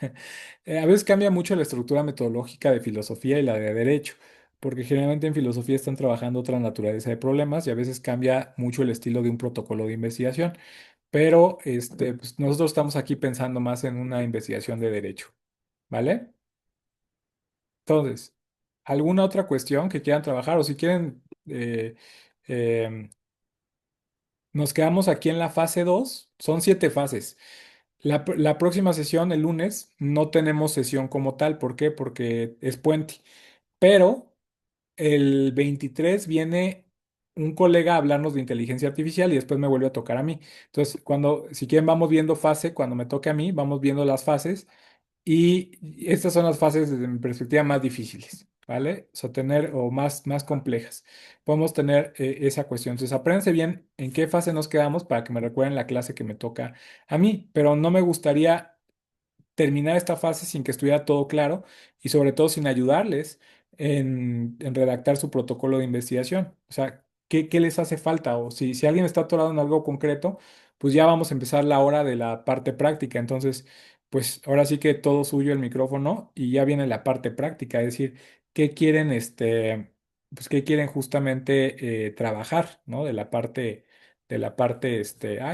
A veces cambia mucho la estructura metodológica de filosofía y la de derecho, porque generalmente en filosofía están trabajando otra naturaleza de problemas y a veces cambia mucho el estilo de un protocolo de investigación. Pero pues, nosotros estamos aquí pensando más en una investigación de derecho, ¿vale? Entonces, ¿alguna otra cuestión que quieran trabajar o si quieren, em, nos quedamos aquí en la fase 2? Son 7 fases. La próxima sesión, el lunes, no tenemos sesión como tal. ¿Por qué? Porque es puente. Pero el 23 viene un colega a hablarnos de inteligencia artificial y después me vuelve a tocar a mí. Entonces, si quieren, vamos viendo fase, cuando me toque a mí, vamos viendo las fases y estas son las fases desde mi perspectiva más difíciles, ¿vale? O más complejas. Podemos tener esa cuestión. Entonces, apréndanse bien en qué fase nos quedamos para que me recuerden la clase que me toca a mí, pero no me gustaría terminar esta fase sin que estuviera todo claro y sobre todo sin ayudarles en redactar su protocolo de investigación. O sea, ¿qué les hace falta? O si alguien está atorado en algo concreto, pues ya vamos a empezar la hora de la parte práctica. Entonces, pues ahora sí que todo suyo el micrófono y ya viene la parte práctica, es decir, ¿qué quieren, pues qué quieren justamente trabajar, ¿no? Ay,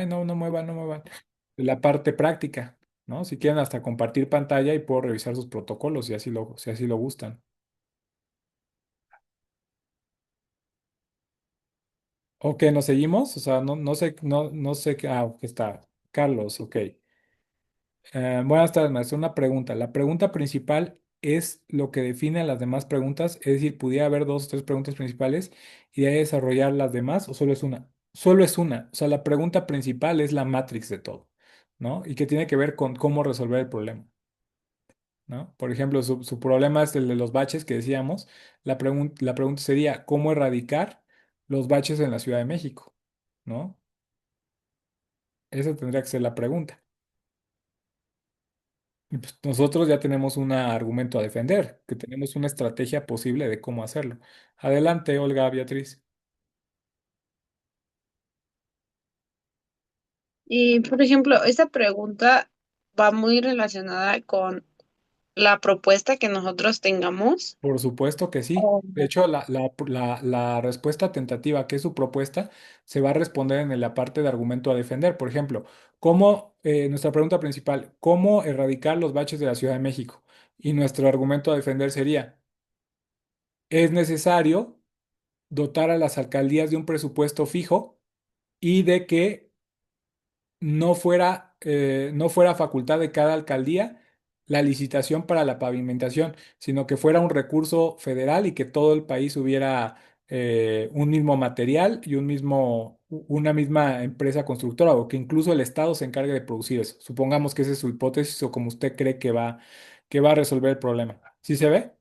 no, no muevan, no muevan, de la parte práctica. ¿No? Si quieren hasta compartir pantalla y puedo revisar sus protocolos si así lo gustan. Ok, ¿nos seguimos? O sea, no sé qué. Ah, ok, está. Carlos, ok. Buenas tardes, maestro. Una pregunta. La pregunta principal es lo que define a las demás preguntas, es decir, ¿pudiera haber dos o tres preguntas principales y de ahí desarrollar las demás o solo es una? Solo es una. O sea, la pregunta principal es la matrix de todo, ¿no? Y que tiene que ver con cómo resolver el problema. ¿No? Por ejemplo, su problema es el de los baches que decíamos. La pregunta sería, ¿cómo erradicar los baches en la Ciudad de México? ¿No? Esa tendría que ser la pregunta. Y pues nosotros ya tenemos un argumento a defender, que tenemos una estrategia posible de cómo hacerlo. Adelante, Olga Beatriz. Y, por ejemplo, esta pregunta va muy relacionada con la propuesta que nosotros tengamos. Por supuesto que sí. Oh. De hecho, la respuesta tentativa, que es su propuesta, se va a responder en la parte de argumento a defender. Por ejemplo, nuestra pregunta principal, ¿cómo erradicar los baches de la Ciudad de México? Y nuestro argumento a defender sería, es necesario dotar a las alcaldías de un presupuesto fijo y de que no fuera facultad de cada alcaldía la licitación para la pavimentación, sino que fuera un recurso federal y que todo el país hubiera un mismo material y una misma empresa constructora, o que incluso el Estado se encargue de producir eso. Supongamos que esa es su hipótesis o como usted cree que va a resolver el problema. ¿Sí se ve?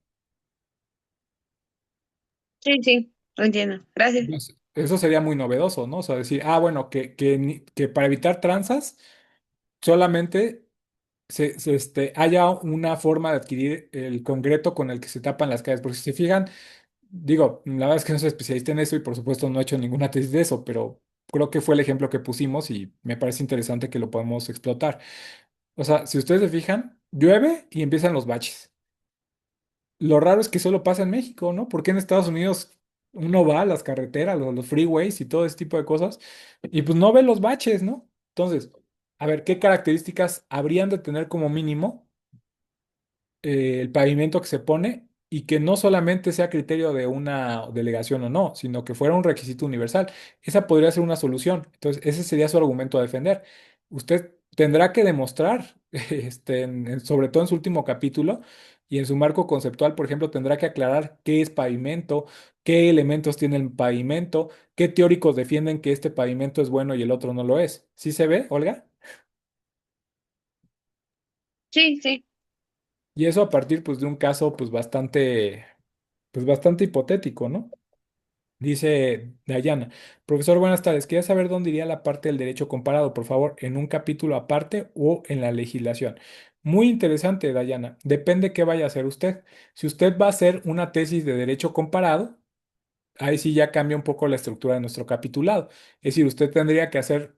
Sí, sí, lo entiendo. Gracias. Entonces, eso sería muy novedoso, ¿no? O sea, decir, bueno, que para evitar tranzas solamente haya una forma de adquirir el concreto con el que se tapan las calles. Porque si se fijan, digo, la verdad es que no soy especialista en eso y por supuesto no he hecho ninguna tesis de eso, pero creo que fue el ejemplo que pusimos y me parece interesante que lo podemos explotar. O sea, si ustedes se fijan, llueve y empiezan los baches. Lo raro es que solo pasa en México, ¿no? Porque en Estados Unidos uno va a las carreteras, los freeways y todo ese tipo de cosas y pues no ve los baches, ¿no? Entonces, a ver, ¿qué características habrían de tener como mínimo el pavimento que se pone y que no solamente sea criterio de una delegación o no, sino que fuera un requisito universal? Esa podría ser una solución. Entonces, ese sería su argumento a defender. Usted tendrá que demostrar, sobre todo en su último capítulo y en su marco conceptual, por ejemplo, tendrá que aclarar qué es pavimento, qué elementos tiene el pavimento, qué teóricos defienden que este pavimento es bueno y el otro no lo es. ¿Sí se ve, Olga? Sí, sí. Y eso a partir pues de un caso pues bastante hipotético, ¿no? Dice Dayana, profesor, buenas tardes. Quería saber dónde iría la parte del derecho comparado, por favor, en un capítulo aparte o en la legislación. Muy interesante, Dayana. Depende qué vaya a hacer usted. Si usted va a hacer una tesis de derecho comparado, ahí sí ya cambia un poco la estructura de nuestro capitulado. Es decir, usted tendría que hacer,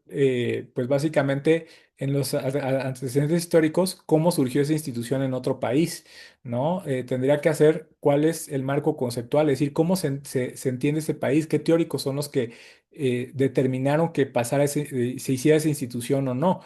pues básicamente, en los antecedentes históricos, cómo surgió esa institución en otro país, ¿no? Tendría que hacer cuál es el marco conceptual, es decir, cómo se entiende ese país, qué teóricos son los que determinaron que se hiciera esa institución o no.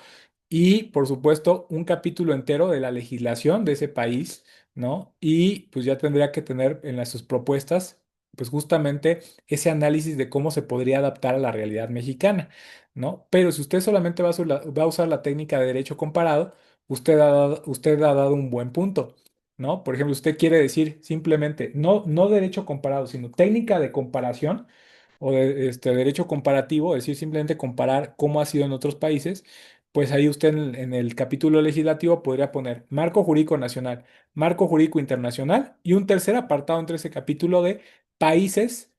Y, por supuesto, un capítulo entero de la legislación de ese país, ¿no? Y pues ya tendría que tener en sus propuestas, pues justamente ese análisis de cómo se podría adaptar a la realidad mexicana, ¿no? Pero si usted solamente va a usar la técnica de derecho comparado, usted ha dado un buen punto, ¿no? Por ejemplo, usted quiere decir simplemente, no derecho comparado, sino técnica de comparación o de derecho comparativo, es decir, simplemente comparar cómo ha sido en otros países, pues ahí usted en el capítulo legislativo podría poner marco jurídico nacional, marco jurídico internacional y un tercer apartado entre ese capítulo de países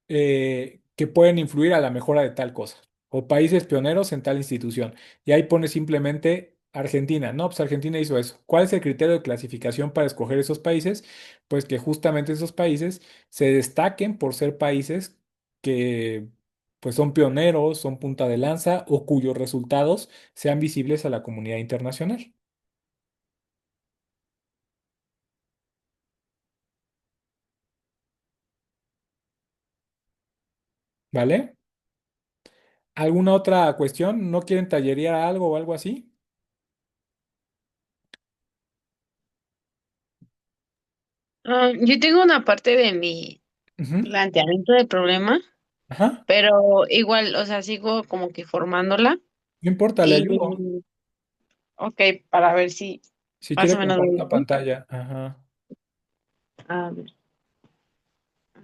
que pueden influir a la mejora de tal cosa, o países pioneros en tal institución. Y ahí pone simplemente Argentina. No, pues Argentina hizo eso. ¿Cuál es el criterio de clasificación para escoger esos países? Pues que justamente esos países se destaquen por ser países que pues son pioneros, son punta de lanza o cuyos resultados sean visibles a la comunidad internacional. ¿Vale? ¿Alguna otra cuestión? ¿No quieren tallerear algo o algo así? Yo tengo una parte de mi Ujú. planteamiento del problema, Ajá. pero igual, o sea, sigo como que formándola No importa, le y, ayudo. ok, para ver si Si más o quiere menos compartir voy la bien. pantalla. Ajá. A ver.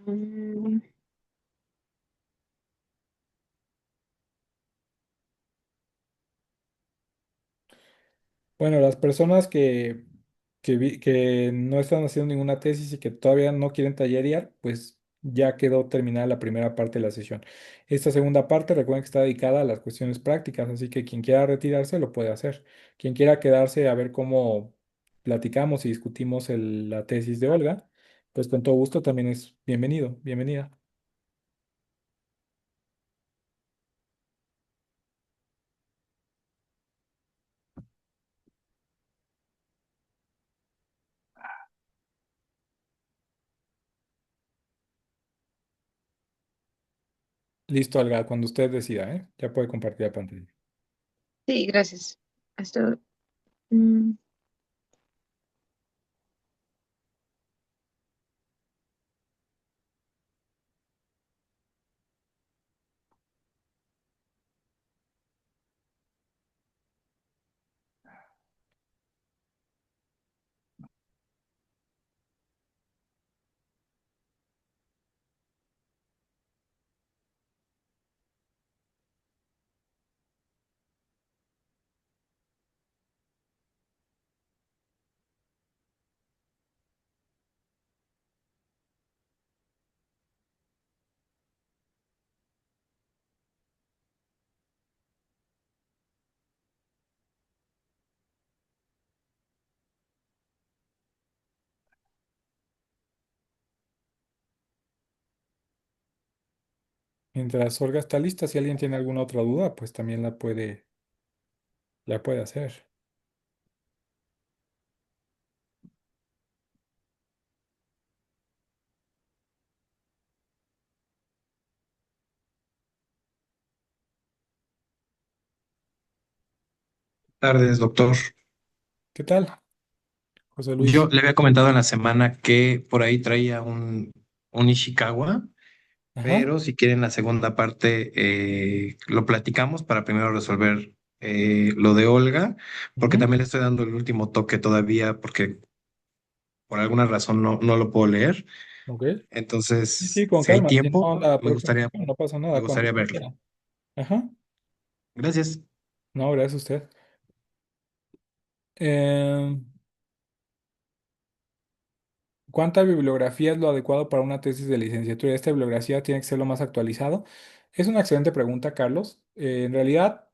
mm, Bueno, las personas que no están haciendo ninguna tesis y que todavía no quieren tallerear, pues ya quedó terminada la primera parte de la sesión. Esta segunda parte, recuerden que está dedicada a las cuestiones prácticas, así que quien quiera retirarse lo puede hacer. Quien quiera quedarse a ver cómo platicamos y discutimos la tesis de Olga, pues con todo gusto también es bienvenido, bienvenida. Listo, Olga, cuando usted decida, ¿eh? Ya puede compartir la pantalla. Sí, gracias. Esto, mm, Mientras Olga está lista, si alguien tiene alguna otra duda, pues también la puede hacer. Tardes, doctor. ¿Qué tal, José Yo Luis? le había comentado en la semana que por ahí traía un Ishikawa, Ajá, pero si quieren la segunda parte, lo platicamos para primero resolver lo de Olga, porque ujú, también le estoy dando el último toque todavía, porque por alguna razón no lo puedo leer. ok. Sí, sí, Entonces, con si hay calma. Si tiempo, no, la próxima sesión no pasa me nada cuando gustaría usted verlo. quiera. Ajá. Gracias. No, gracias a usted. Eh, ¿Cuánta bibliografía es lo adecuado para una tesis de licenciatura? ¿Esta bibliografía tiene que ser lo más actualizado? Es una excelente pregunta, Carlos. En realidad,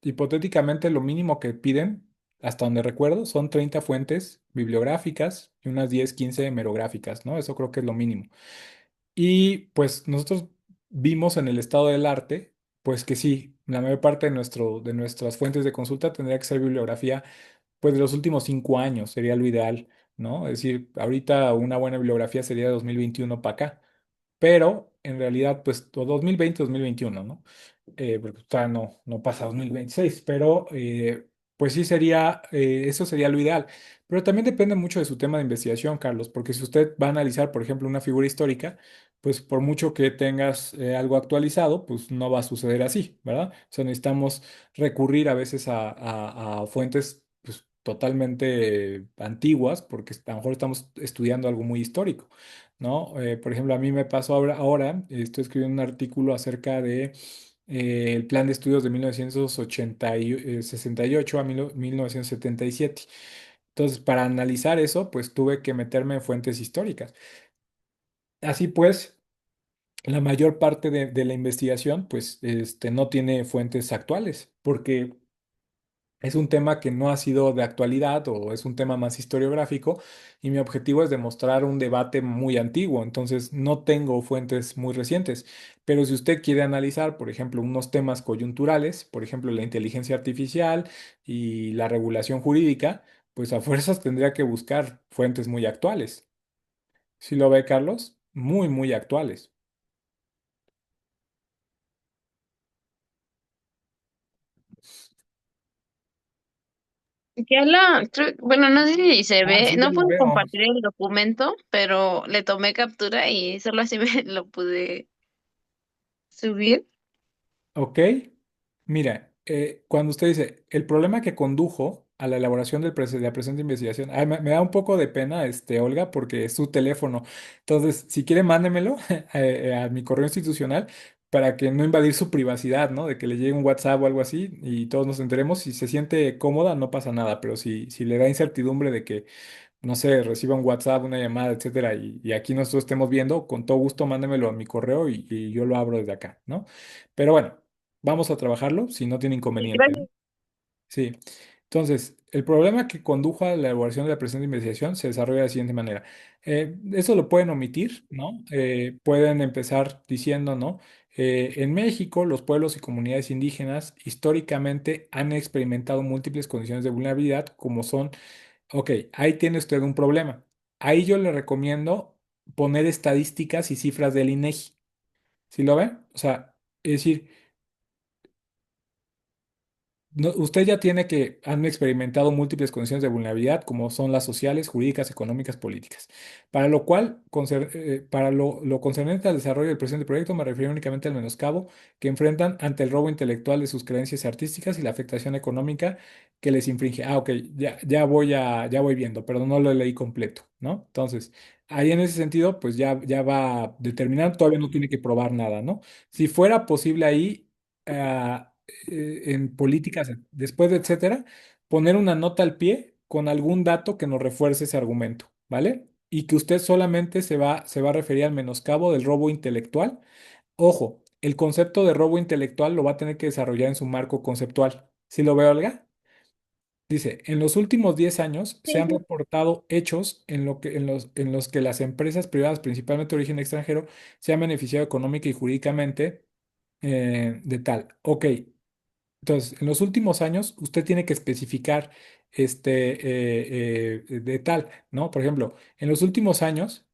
hipotéticamente, lo mínimo que piden, hasta donde recuerdo, son 30 fuentes bibliográficas y unas 10, 15 hemerográficas, ¿no? Eso creo que es lo mínimo. Y pues nosotros vimos en el estado del arte, pues que sí, la mayor parte de nuestras fuentes de consulta tendría que ser bibliografía pues de los últimos 5 años sería lo ideal, ¿no? Es decir, ahorita una buena bibliografía sería de 2021 para acá, pero en realidad, pues, o 2020, 2021, ¿no? Porque todavía no pasa 2026, pero pues sí sería, eso sería lo ideal. Pero también depende mucho de su tema de investigación, Carlos, porque si usted va a analizar, por ejemplo, una figura histórica, pues por mucho que tengas algo actualizado, pues no va a suceder así, ¿verdad? O sea, necesitamos recurrir a veces a fuentes pues, totalmente antiguas, porque a lo mejor estamos estudiando algo muy histórico. ¿No? Por ejemplo, a mí me pasó ahora, estoy escribiendo un artículo acerca de el plan de estudios de 1968 a 1977. Entonces, para analizar eso, pues tuve que meterme en fuentes históricas. Así pues, la mayor parte de la investigación, pues, no tiene fuentes actuales, porque es un tema que no ha sido de actualidad o es un tema más historiográfico y mi objetivo es demostrar un debate muy antiguo, entonces no tengo fuentes muy recientes, pero si usted quiere analizar, por ejemplo, unos temas coyunturales, por ejemplo, la inteligencia artificial y la regulación jurídica, pues a fuerzas tendría que buscar fuentes muy actuales. ¿Si lo ve, Carlos? Muy, muy actuales. bueno, no sé si se Ah, ve, sí, ya no lo pude veo. compartir el documento, pero le tomé captura y solo así me lo pude subir. Ok, mira, cuando usted dice el problema que condujo a la elaboración de la presente investigación, ay, me da un poco de pena, Olga, porque es su teléfono. Entonces, si quiere, mándemelo a mi correo institucional para que no invadir su privacidad, ¿no? De que le llegue un WhatsApp o algo así y todos nos enteremos. Si se siente cómoda, no pasa nada, pero si le da incertidumbre de que no sé, reciba un WhatsApp, una llamada, etcétera, y aquí nosotros estemos viendo, con todo gusto mándemelo a mi correo y yo lo abro desde acá, ¿no? Pero bueno, vamos a trabajarlo si no tiene Sí, inconveniente. gracias. Sí. Entonces, el problema que condujo a la elaboración de la presente investigación se desarrolla de la siguiente manera. Eso lo pueden omitir, ¿no? Pueden empezar diciendo, ¿no? En México, los pueblos y comunidades indígenas históricamente han experimentado múltiples condiciones de vulnerabilidad, como son, ok, ahí tiene usted un problema. Ahí yo le recomiendo poner estadísticas y cifras del INEGI. ¿Sí lo ven? O sea, es decir, usted ya tiene que han experimentado múltiples condiciones de vulnerabilidad, como son las sociales, jurídicas, económicas, políticas. Para lo cual, para lo concerniente al desarrollo del presente proyecto, me refiero únicamente al menoscabo que enfrentan ante el robo intelectual de sus creencias artísticas y la afectación económica que les infringe. Ah, ok, ya voy viendo, pero no lo leí completo, ¿no? Entonces, ahí en ese sentido, pues ya va determinando, todavía no tiene que probar nada, ¿no? Si fuera posible ahí. ah, en políticas, después de etcétera, poner una nota al pie con algún dato que nos refuerce ese argumento, ¿vale? Y que usted solamente se va a referir al menoscabo del robo intelectual. Ojo, el concepto de robo intelectual lo va a tener que desarrollar en su marco conceptual. ¿Sí lo ve, Olga? Dice, en los últimos 10 años se han Sí. reportado hechos en los que las empresas privadas, principalmente de origen extranjero, se han beneficiado económica y jurídicamente de tal. Ok, entonces, en los últimos años, usted tiene que especificar de tal, ¿no? Por ejemplo, en los últimos años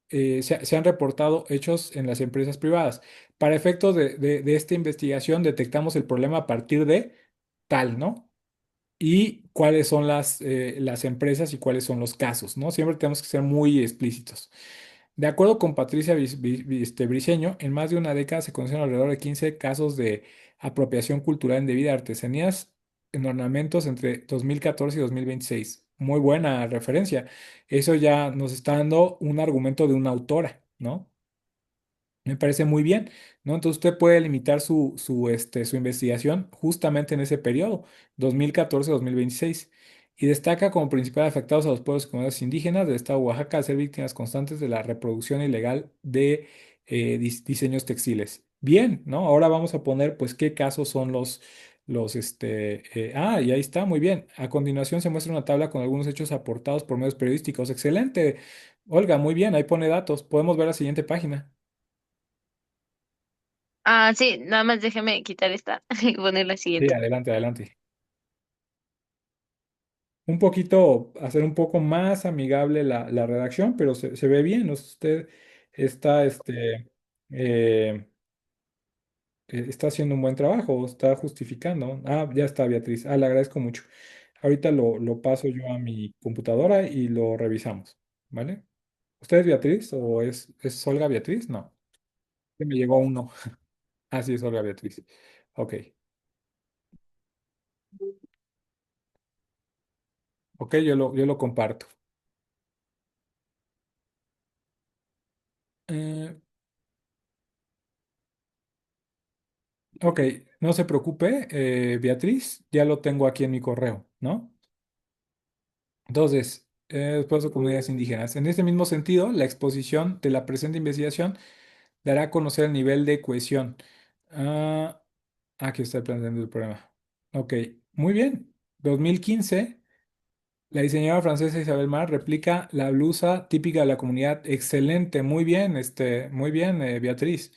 se han reportado hechos en las empresas privadas. Para efectos de esta investigación, detectamos el problema a partir de tal, ¿no? Y cuáles son las empresas y cuáles son los casos, ¿no? Siempre tenemos que ser muy explícitos. De acuerdo con Patricia Briceño, en más de una década se conocen alrededor de 15 casos de apropiación cultural indebida de artesanías en ornamentos entre 2014 y 2026. Muy buena referencia. Eso ya nos está dando un argumento de una autora, ¿no? Me parece muy bien, ¿no? Entonces usted puede limitar su investigación justamente en ese periodo, 2014-2026, y destaca como principales afectados a los pueblos y comunidades indígenas del estado de Oaxaca al ser víctimas constantes de la reproducción ilegal de diseños textiles. Bien, ¿no? Ahora vamos a poner, pues, qué casos son y ahí está, muy bien. A continuación se muestra una tabla con algunos hechos aportados por medios periodísticos. Excelente. Olga, muy bien, ahí pone datos. Podemos ver la siguiente página. Ah, sí, nada más déjeme quitar esta y poner la Sí, siguiente. adelante, adelante. Un poquito, hacer un poco más amigable la redacción, pero se ve bien. O sea, usted está, eh, está haciendo un buen trabajo, está justificando. Ah, ya está, Beatriz. Ah, le agradezco mucho. Ahorita lo paso yo a mi computadora y lo revisamos, ¿vale? ¿Usted es Beatriz o es Olga Beatriz? No, que me llegó uno. Ah, sí, es Olga Beatriz. Ok, ok, yo lo comparto. Eh, Ok, no se preocupe, Beatriz, ya lo tengo aquí en mi correo, ¿no? Entonces, después de comunidades indígenas. En este mismo sentido, la exposición de la presente investigación dará a conocer el nivel de cohesión. Ah, aquí está planteando el problema. Ok, muy bien. 2015, la diseñadora francesa Isabel Mar replica la blusa típica de la comunidad. Excelente, muy bien, muy bien, Beatriz.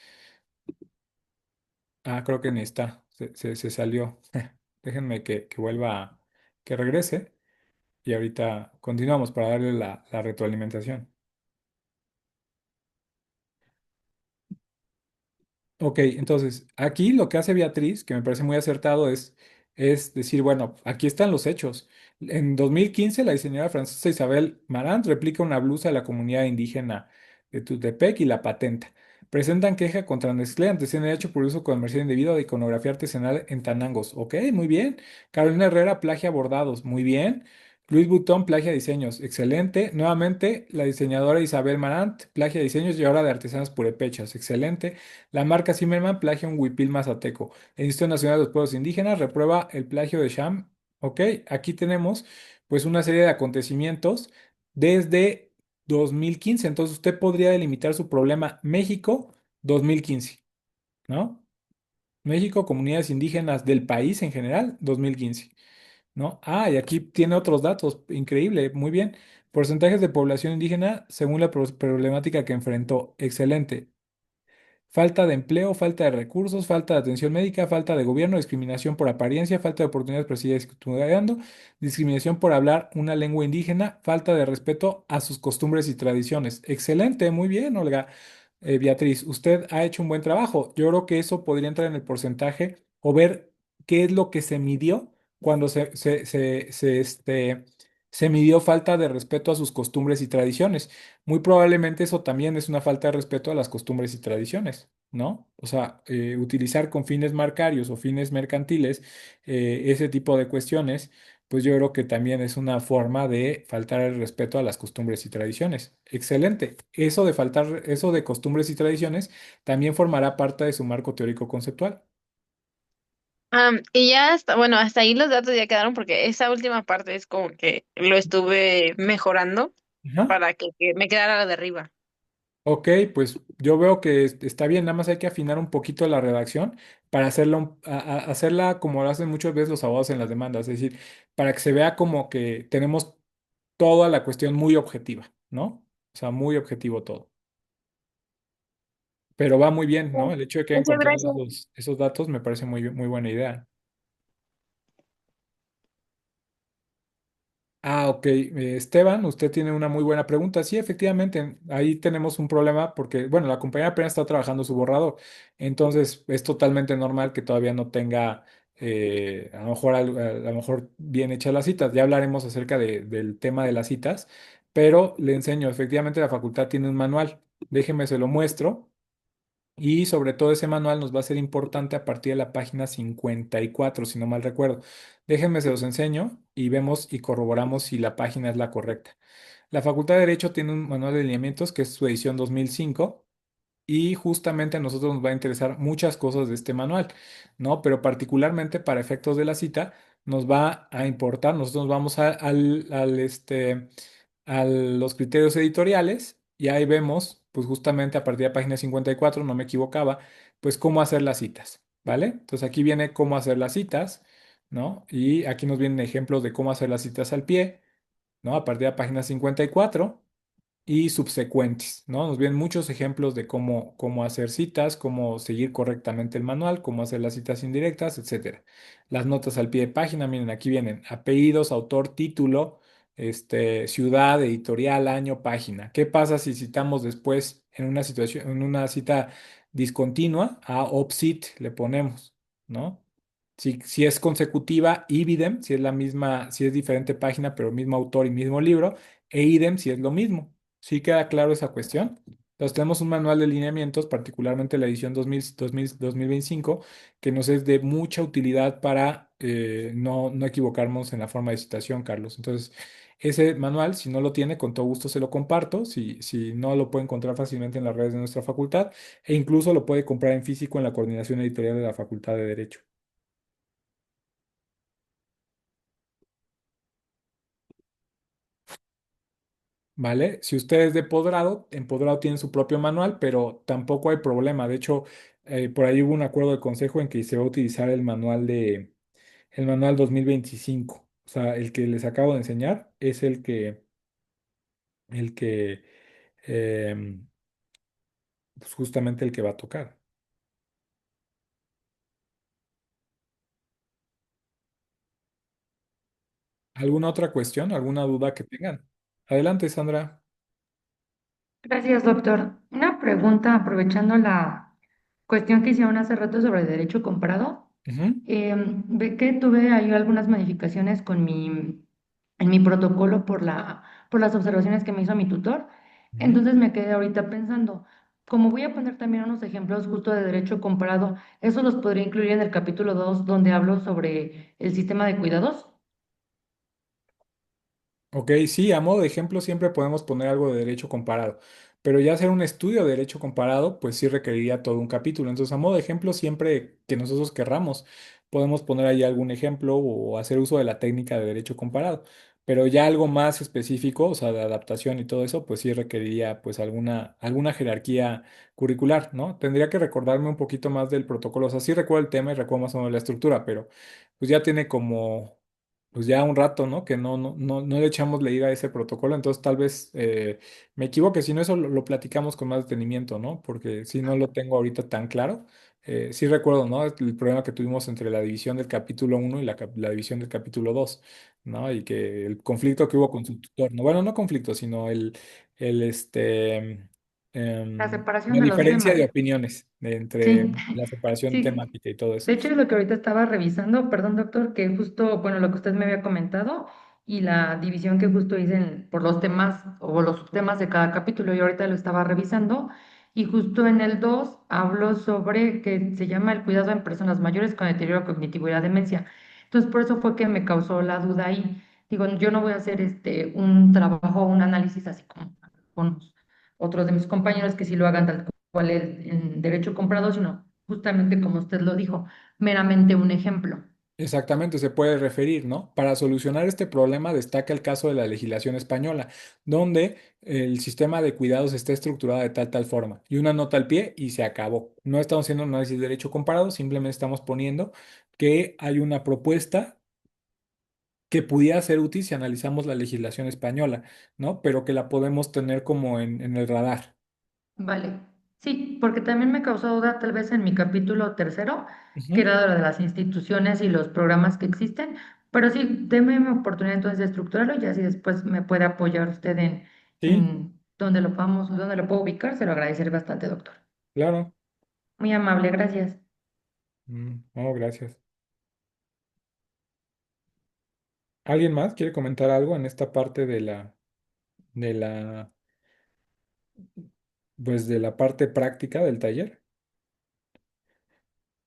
Ah, creo que ni está. Se salió. Déjenme que vuelva, que regrese y ahorita continuamos para darle la retroalimentación. Ok, entonces aquí lo que hace Beatriz, que me parece muy acertado, es decir, bueno, aquí están los hechos. En 2015, la diseñadora francesa Isabel Marant replica una blusa de la comunidad indígena de Tutepec y la patenta. Presentan queja contra Nestlé ante CNH por uso comercial indebido de iconografía artesanal en Tanangos. Ok, muy bien. Carolina Herrera plagia bordados. Muy bien. Luis Butón plagia diseños. Excelente. Nuevamente, la diseñadora Isabel Marant plagia diseños y ahora de artesanas purépechas. Excelente. La marca Zimmerman plagia un huipil mazateco. El Instituto Nacional de los Pueblos Indígenas reprueba el plagio de Sham. Ok, aquí tenemos pues una serie de acontecimientos desde 2015. Entonces usted podría delimitar su problema México 2015, ¿no? México, comunidades indígenas del país en general, 2015, ¿no? Ah, y aquí tiene otros datos, increíble, muy bien. Porcentajes de población indígena según la problemática que enfrentó, excelente. Falta de empleo, falta de recursos, falta de atención médica, falta de gobierno, discriminación por apariencia, falta de oportunidades para seguir estudiando, discriminación por hablar una lengua indígena, falta de respeto a sus costumbres y tradiciones. Excelente, muy bien, Olga. Beatriz, usted ha hecho un buen trabajo. Yo creo que eso podría entrar en el porcentaje o ver qué es lo que se midió cuando se midió falta de respeto a sus costumbres y tradiciones. Muy probablemente eso también es una falta de respeto a las costumbres y tradiciones, ¿no? O sea, utilizar con fines marcarios o fines mercantiles ese tipo de cuestiones, pues yo creo que también es una forma de faltar el respeto a las costumbres y tradiciones. Excelente. Eso de costumbres y tradiciones también formará parte de su marco teórico conceptual. Y ya hasta, bueno, hasta ahí los datos ya quedaron porque esa última parte es como que lo estuve mejorando Ajá. para que me quedara la de arriba. Ok, pues yo veo que está bien, nada más hay que afinar un poquito la redacción para hacerla, hacerla como lo hacen muchas veces los abogados en las demandas, es decir, para que se vea como que tenemos toda la cuestión muy objetiva, ¿no? O sea, muy objetivo todo. Pero va muy bien, ¿no? El hecho de que haya Muchas encontrado gracias. esos datos me parece muy buena idea. Ah, ok. Esteban, usted tiene una muy buena pregunta. Sí, efectivamente, ahí tenemos un problema porque, bueno, la compañía apenas está trabajando su borrador. Entonces, es totalmente normal que todavía no tenga, a lo mejor, a lo mejor bien hechas las citas. Ya hablaremos acerca del tema de las citas, pero le enseño, efectivamente, la facultad tiene un manual. Déjeme, se lo muestro. Y sobre todo ese manual nos va a ser importante a partir de la página 54, si no mal recuerdo. Déjenme, se los enseño y vemos y corroboramos si la página es la correcta. La Facultad de Derecho tiene un manual de lineamientos que es su edición 2005 y justamente a nosotros nos va a interesar muchas cosas de este manual, ¿no? Pero particularmente para efectos de la cita nos va a importar, nosotros nos vamos a los criterios editoriales y ahí vemos, pues justamente a partir de la página 54, no me equivocaba, pues cómo hacer las citas, ¿vale? Entonces aquí viene cómo hacer las citas, ¿no? Y aquí nos vienen ejemplos de cómo hacer las citas al pie, ¿no? A partir de la página 54 y subsecuentes, ¿no? Nos vienen muchos ejemplos de cómo hacer citas, cómo seguir correctamente el manual, cómo hacer las citas indirectas, etcétera. Las notas al pie de página, miren, aquí vienen apellidos, autor, título, ciudad, editorial, año, página. ¿Qué pasa si citamos después en una situación, en una cita discontinua? A opsit le ponemos, ¿no? Si es consecutiva, ibidem, si es la misma, si es diferente página, pero mismo autor y mismo libro, e idem si es lo mismo. ¿Sí queda claro esa cuestión? Entonces tenemos un manual de lineamientos, particularmente la edición 2025, que nos es de mucha utilidad para no equivocarnos en la forma de citación, Carlos. Entonces, ese manual, si no lo tiene, con todo gusto se lo comparto. Si no, lo puede encontrar fácilmente en las redes de nuestra facultad e incluso lo puede comprar en físico en la coordinación editorial de la Facultad de Derecho. ¿Vale? Si usted es de posgrado, en posgrado tienen su propio manual, pero tampoco hay problema. De hecho, por ahí hubo un acuerdo de consejo en que se va a utilizar el manual 2025. O sea, el que les acabo de enseñar es el que, em, pues justamente el que va a tocar. ¿Alguna otra cuestión? ¿Alguna duda que tengan? Adelante, Sandra. Gracias, doctor. Una pregunta, aprovechando la cuestión que hicieron hace rato sobre derecho comparado. Ujú, Ve que tuve ahí algunas modificaciones en mi protocolo por las observaciones que me hizo mi tutor. ujú. Entonces me quedé ahorita pensando, como voy a poner también unos ejemplos justo de derecho comparado, ¿eso los podría incluir en el capítulo 2 donde hablo sobre el sistema de cuidados? Ok, sí, a modo de ejemplo siempre podemos poner algo de derecho comparado, pero ya hacer un estudio de derecho comparado, pues sí requeriría todo un capítulo. Entonces, a modo de ejemplo, siempre que nosotros querramos, podemos poner ahí algún ejemplo o hacer uso de la técnica de derecho comparado. pero ya algo más específico, o sea, de adaptación y todo eso, pues sí requeriría pues alguna jerarquía curricular, ¿no? Tendría que recordarme un poquito más del protocolo, o sea, sí recuerdo el tema y recuerdo más o menos la estructura, pero pues ya tiene como, pues ya un rato, ¿no? Que no le echamos leída a ese protocolo, entonces tal vez me equivoque, si no eso lo platicamos con más detenimiento, ¿no? Porque si no lo tengo ahorita tan claro. Sí recuerdo, ¿no? El problema que tuvimos entre la división del capítulo uno y la división del capítulo 2, ¿no? Y que el conflicto que hubo con su tutor, ¿no? Bueno, no conflicto, sino el La la separación de los diferencia temas. de opiniones entre Sí, la separación sí. temática y todo eso. De hecho, es lo que ahorita estaba revisando, perdón, doctor, que justo, bueno, lo que usted me había comentado y la división que justo hice por los temas o los subtemas de cada capítulo, yo ahorita lo estaba revisando y justo en el 2 hablo sobre que se llama el cuidado en personas mayores con deterioro cognitivo y la demencia. Entonces, por eso fue que me causó la duda ahí. Digo, yo no voy a hacer un trabajo, un análisis así como con otros de mis compañeros que sí lo hagan tal cual en derecho comprado, sino justamente como usted lo dijo, meramente un ejemplo. Exactamente, se puede referir, ¿no? Para solucionar este problema destaca el caso de la legislación española, donde el sistema de cuidados está estructurado de tal forma, y una nota al pie y se acabó. No estamos haciendo un análisis de derecho comparado, simplemente estamos poniendo que hay una propuesta que pudiera ser útil si analizamos la legislación española, ¿no? Pero que la podemos tener como en el radar. Vale. Sí, porque también me causó duda tal vez en mi capítulo tercero, que Ujú. era de lo de las instituciones y los programas que existen, pero sí, déme mi oportunidad entonces de estructurarlo y así después me puede apoyar usted Sí, en donde lo podamos, donde lo puedo ubicar, se lo agradeceré bastante, doctor. claro. Muy amable, gracias. Oh, gracias. ¿Alguien más quiere comentar algo en esta parte de la, pues de la parte práctica del taller?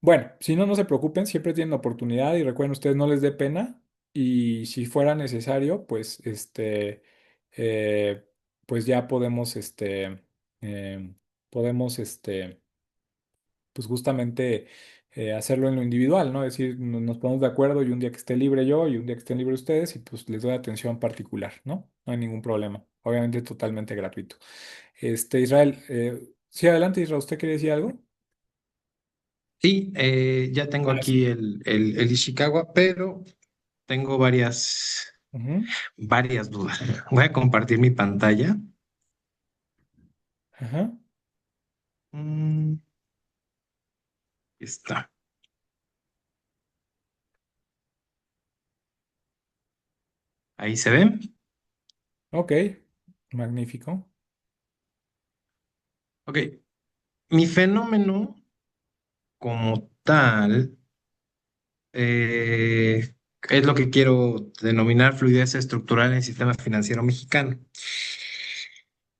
Bueno, si no, no se preocupen, siempre tienen oportunidad y recuerden, ustedes no les dé pena y si fuera necesario, pues eh, pues ya eh, podemos, pues justamente hacerlo en lo individual, ¿no? Es decir, nos ponemos de acuerdo y un día que esté libre yo y un día que estén libres ustedes y pues les doy atención particular, ¿no? No hay ningún problema. Obviamente totalmente gratuito. Israel, sí, adelante, Israel, ¿usted quiere decir algo? Sí, ya tengo Ah, sí. aquí el Ishikawa, pero tengo Ujú. varias dudas. Voy a compartir mi pantalla. Ajá. Mm, está. Ahí se ve. Ok, magnífico. Ok, mi fenómeno como tal es lo que quiero denominar fluidez estructural en el sistema financiero mexicano.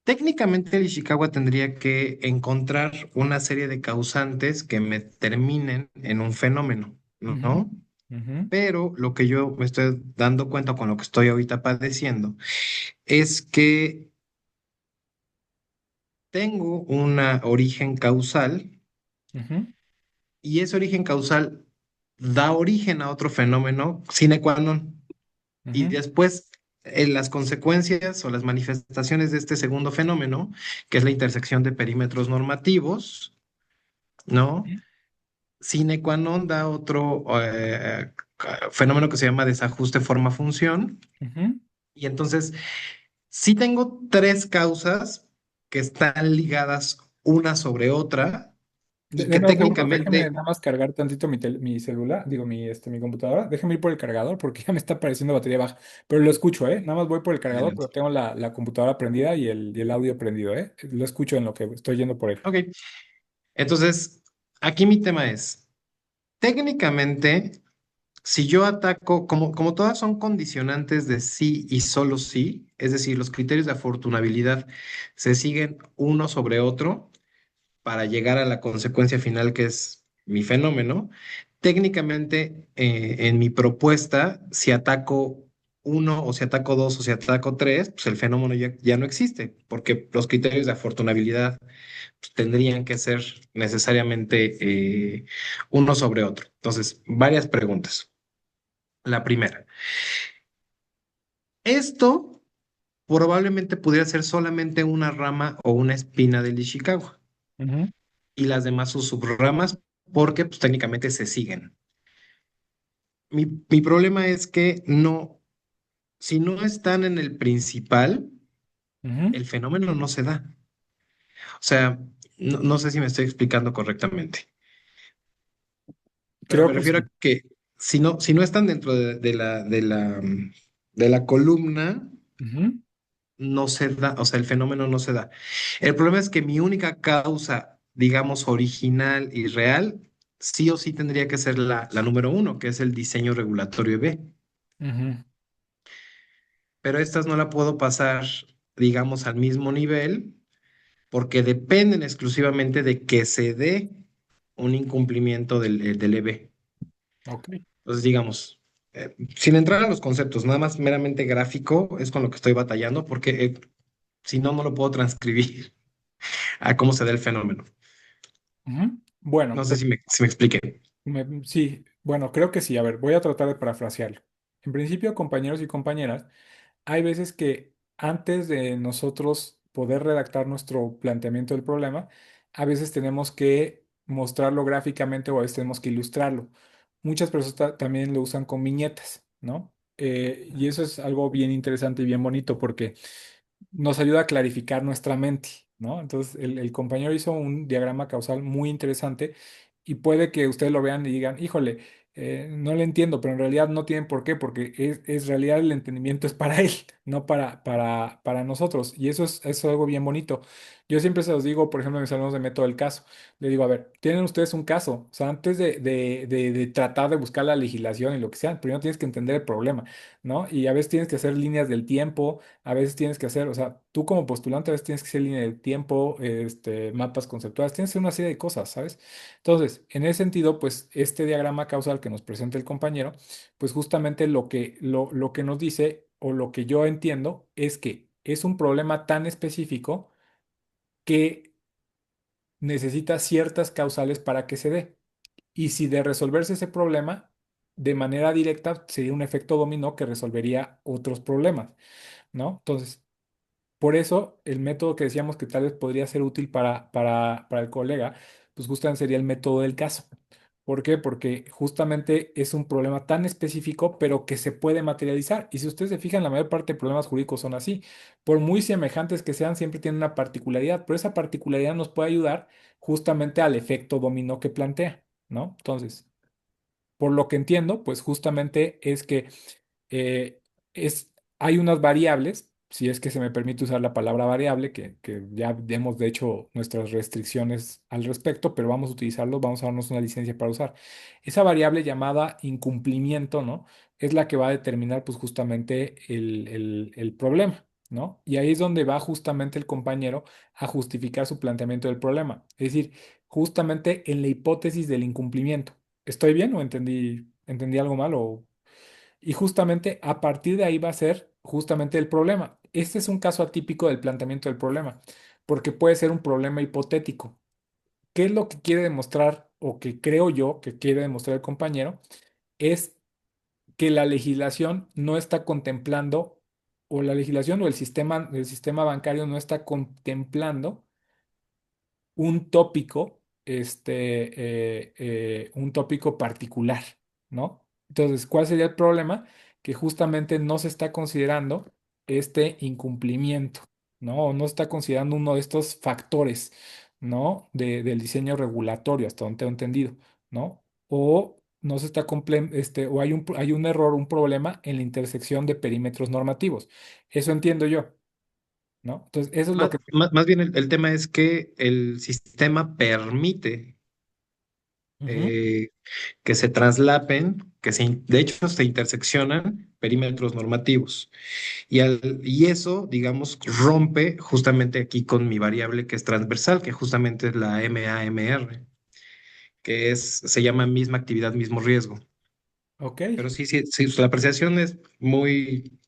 Técnicamente, el Ishikawa tendría que encontrar una serie de causantes que me terminen en un fenómeno, Ujú, ¿no? ujú, Pero lo que yo me estoy dando cuenta con lo que estoy ahorita padeciendo es que tengo un origen causal ujú, y ese origen causal da origen a otro fenómeno sine qua non. Y ujú, después, las consecuencias o las manifestaciones de este segundo fenómeno, que es la intersección de perímetros normativos, ¿no? Sine qua non da otro fenómeno que se llama desajuste forma-función. ujú. Y entonces, sí tengo tres causas que están ligadas una sobre otra y que Deme un segundo, déjeme técnicamente, nada más cargar tantito mi celular, digo, mi computadora. Déjeme ir por el cargador porque ya me está apareciendo batería baja. Pero lo escucho, ¿eh? Nada más voy por el cargador, adelante. pero tengo la computadora prendida y el audio prendido, ¿eh? Lo escucho en lo que estoy yendo por él. Ok, entonces, aquí mi tema es, técnicamente, si yo ataco, como todas son condicionantes de sí y solo sí, es decir, los criterios de afortunabilidad se siguen uno sobre otro para llegar a la consecuencia final que es mi fenómeno, técnicamente en mi propuesta, si ataco uno o si ataco dos o si ataco tres, pues el fenómeno ya no existe, porque los criterios de afortunabilidad pues, tendrían que ser necesariamente uno sobre otro. Entonces, varias preguntas. La primera, Esto probablemente pudiera ser solamente una rama o una espina del Ishikawa Ujú, y las demás sus subramas porque pues, técnicamente se siguen. Mi problema es que no, si no están en el principal, ujú. el fenómeno no se da. O sea, no sé si me estoy explicando correctamente, pero Creo me que refiero a sí. que si no están dentro de la columna, Ujú. no se da, o sea, el fenómeno no se da. El problema es que mi única causa, digamos, original y real, sí o sí tendría que ser la número uno, que es el diseño regulatorio B. Ujú. Pero estas no la puedo pasar, digamos, al mismo nivel porque dependen exclusivamente de que se dé un incumplimiento del EB. Ok. Entonces, digamos, sin entrar a los conceptos, nada más meramente gráfico es con lo que estoy batallando porque si no, no lo puedo transcribir a cómo se da el fenómeno. Ujú. Bueno, No sé si me expliqué. sí, bueno, creo que sí. A ver, voy a tratar de parafrasearlo. En principio, compañeros y compañeras, hay veces que antes de nosotros poder redactar nuestro planteamiento del problema, a veces tenemos que mostrarlo gráficamente o a veces tenemos que ilustrarlo. Muchas personas también lo usan con viñetas, ¿no? Y eso es algo bien interesante y bien bonito porque nos ayuda a clarificar nuestra mente, ¿no? Entonces, el compañero hizo un diagrama causal muy interesante y puede que ustedes lo vean y digan, híjole, no le entiendo, pero en realidad no tienen por qué, porque es realidad el entendimiento es para él, no para nosotros. Y eso es algo bien bonito. Yo siempre se los digo, por ejemplo, a mis alumnos de método del caso, le digo, a ver, tienen ustedes un caso, o sea, antes de tratar de buscar la legislación y lo que sea, primero tienes que entender el problema, ¿no? Y a veces tienes que hacer líneas del tiempo, a veces tienes que hacer, o sea, tú como postulante a veces tienes que hacer línea del tiempo, mapas conceptuales, tienes que hacer una serie de cosas, ¿sabes? Entonces, en ese sentido, pues este diagrama causal que nos presenta el compañero, pues justamente lo que nos dice o lo que yo entiendo es que es un problema tan específico que necesita ciertas causales para que se dé. Y si de resolverse ese problema de manera directa, sería un efecto dominó que resolvería otros problemas, ¿no? Entonces, por eso, el método que decíamos que tal vez podría ser útil para el colega, pues justamente sería el método del caso. ¿Por qué? Porque justamente es un problema tan específico, pero que se puede materializar. Y si ustedes se fijan, la mayor parte de problemas jurídicos son así. Por muy semejantes que sean, siempre tienen una particularidad, pero esa particularidad nos puede ayudar justamente al efecto dominó que plantea, ¿no? Entonces, por lo que entiendo, pues justamente es que eh, hay unas variables, si es que se me permite usar la palabra variable, que ya hemos de hecho nuestras restricciones al respecto, pero vamos a utilizarlo, vamos a darnos una licencia para usar. Esa variable llamada incumplimiento, ¿no? Es la que va a determinar pues justamente el problema, ¿no? Y ahí es donde va justamente el compañero a justificar su planteamiento del problema. Es decir, justamente en la hipótesis del incumplimiento. ¿Estoy bien o entendí algo mal? Y justamente a partir de ahí va a ser justamente el problema. Este es un caso atípico del planteamiento del problema, porque puede ser un problema hipotético. ¿Qué es lo que quiere demostrar o que creo yo que quiere demostrar el compañero? Es que la legislación no está contemplando, o la legislación o el sistema bancario no está contemplando un tópico, un tópico particular, ¿no? Entonces, ¿cuál sería el problema? Que justamente no se está considerando este incumplimiento, ¿no? O no se está considerando uno de estos factores, ¿no? Del diseño regulatorio, hasta donde tengo entendido, ¿no? O no se está o hay un error, un problema en la intersección de perímetros normativos. Eso entiendo yo, ¿no? Entonces, eso es lo que... Más bien el tema es que el sistema permite Ujú. eh, que se traslapen, de hecho se interseccionan perímetros normativos. Y eso, digamos, rompe justamente aquí con mi variable que es transversal, que justamente es la MAMR, se llama misma actividad, mismo riesgo. Ok. Pero sí, la apreciación es muy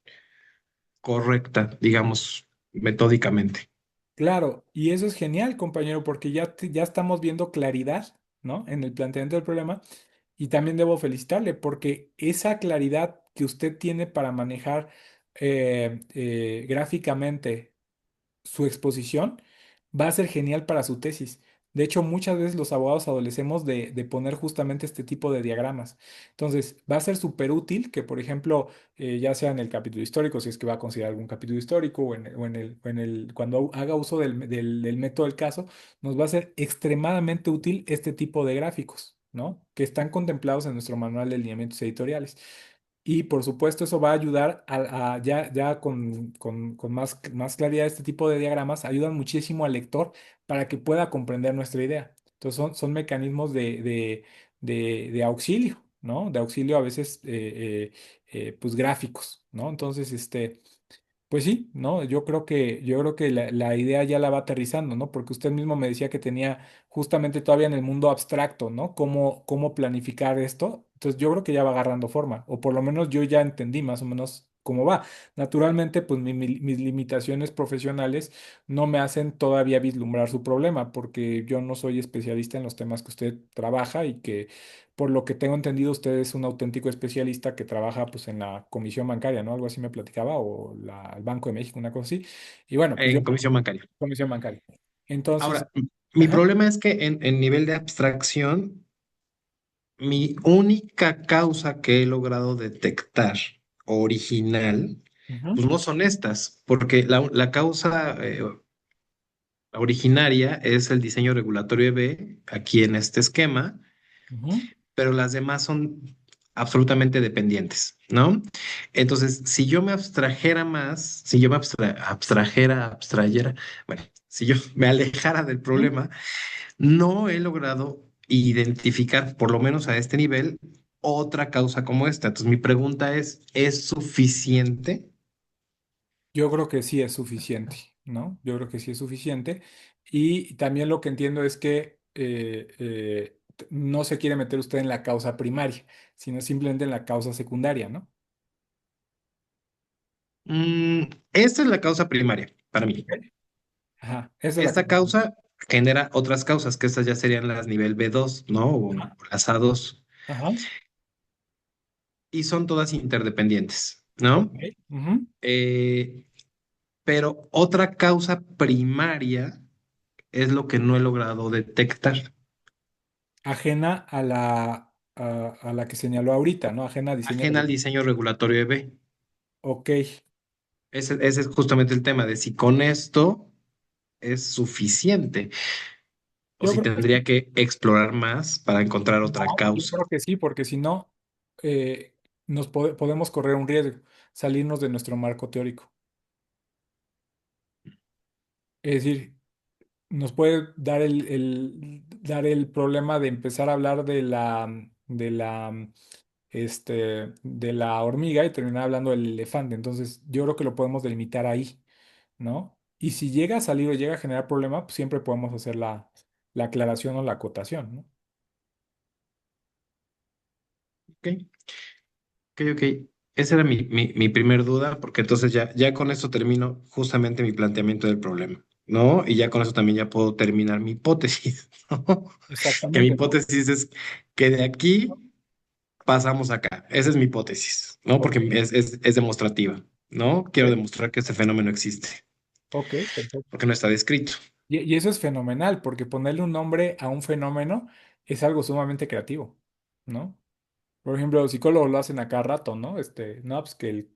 correcta, digamos, metódicamente. Claro, y eso es genial, compañero, porque ya estamos viendo claridad, ¿no? En el planteamiento del problema. Y también debo felicitarle porque esa claridad que usted tiene para manejar gráficamente su exposición, va a ser genial para su tesis. De hecho, muchas veces los abogados adolecemos de poner justamente este tipo de diagramas. Entonces, va a ser súper útil que, por ejemplo, ya sea en el capítulo histórico, si es que va a considerar algún capítulo histórico, cuando haga uso del método del caso, nos va a ser extremadamente útil este tipo de gráficos, ¿no? Que están contemplados en nuestro manual de lineamientos editoriales. Y por supuesto eso va a ayudar ya con más claridad este tipo de diagramas, ayudan muchísimo al lector para que pueda comprender nuestra idea. Entonces son mecanismos de auxilio, ¿no? De auxilio a veces pues gráficos, ¿no? Entonces, pues sí, ¿no? Yo creo que la idea ya la va aterrizando, ¿no? Porque usted mismo me decía que tenía justamente todavía en el mundo abstracto, ¿no? Cómo planificar esto. Entonces yo creo que ya va agarrando forma, o por lo menos yo ya entendí más o menos cómo va. Naturalmente, pues mis limitaciones profesionales no me hacen todavía vislumbrar su problema, porque yo no soy especialista en los temas que usted trabaja y que por lo que tengo entendido, usted es un auténtico especialista que trabaja pues en la comisión bancaria, ¿no? Algo así me platicaba, o el Banco de México, una cosa así. Y bueno, pues yo, En comisión bancaria. comisión bancaria. Entonces, Ahora, mi ajá, problema es que en nivel de abstracción, mi única causa que he logrado detectar original, ujú, pues no son estas, porque la causa originaria es el diseño regulatorio EB aquí en este esquema, ujú. pero las demás son absolutamente dependientes, ¿no? Entonces, si yo me abstrajera más, si yo me abstrayera, bueno, si yo me alejara del Ujú. problema, no he logrado identificar, por lo menos a este nivel, otra causa como esta. Entonces, mi pregunta ¿es suficiente? Yo creo que sí es suficiente, ¿no? Yo creo que sí es suficiente. Y también lo que entiendo es que no se quiere meter usted en la causa primaria, sino simplemente en la causa secundaria, ¿no? Mm, esta es la causa primaria para mí. Ajá, esa es la Esta causa primaria. causa genera otras causas, que estas ya serían las nivel B2, ¿no? O Ajá, las A2. ajá, Y son todas interdependientes, ok. ¿no? Ujú. Eh, pero otra causa primaria es lo que no he logrado detectar, Ajena a la que señaló ahorita, ¿no? Ajena a diseño. ajena al diseño regulatorio de B. Ok, Ese es justamente el tema de si con esto es suficiente o yo si creo que sí. tendría que explorar más para encontrar No, otra yo causa. creo que sí, porque si no, podemos correr un riesgo, salirnos de nuestro marco teórico. Es decir, nos puede dar dar el problema de empezar a hablar de la hormiga y terminar hablando del elefante. Entonces, yo creo que lo podemos delimitar ahí, ¿no? Y si llega a salir o llega a generar problema, pues siempre podemos hacer la aclaración o la acotación, ¿no? Ok, ok, ok. Esa era mi primer duda, porque entonces ya con esto termino justamente mi planteamiento del problema, ¿no? Y ya con eso también ya puedo terminar mi hipótesis, ¿no? Que mi Exactamente, ¿no? hipótesis es que de aquí pasamos acá. Esa es mi hipótesis, ¿no? Ok, Porque es demostrativa, ¿no? Quiero ok, demostrar que este fenómeno existe, ok, perfecto. porque no está descrito. Y eso es fenomenal, porque ponerle un nombre a un fenómeno es algo sumamente creativo, ¿no? Por ejemplo, los psicólogos lo hacen a cada rato, ¿no? No, pues que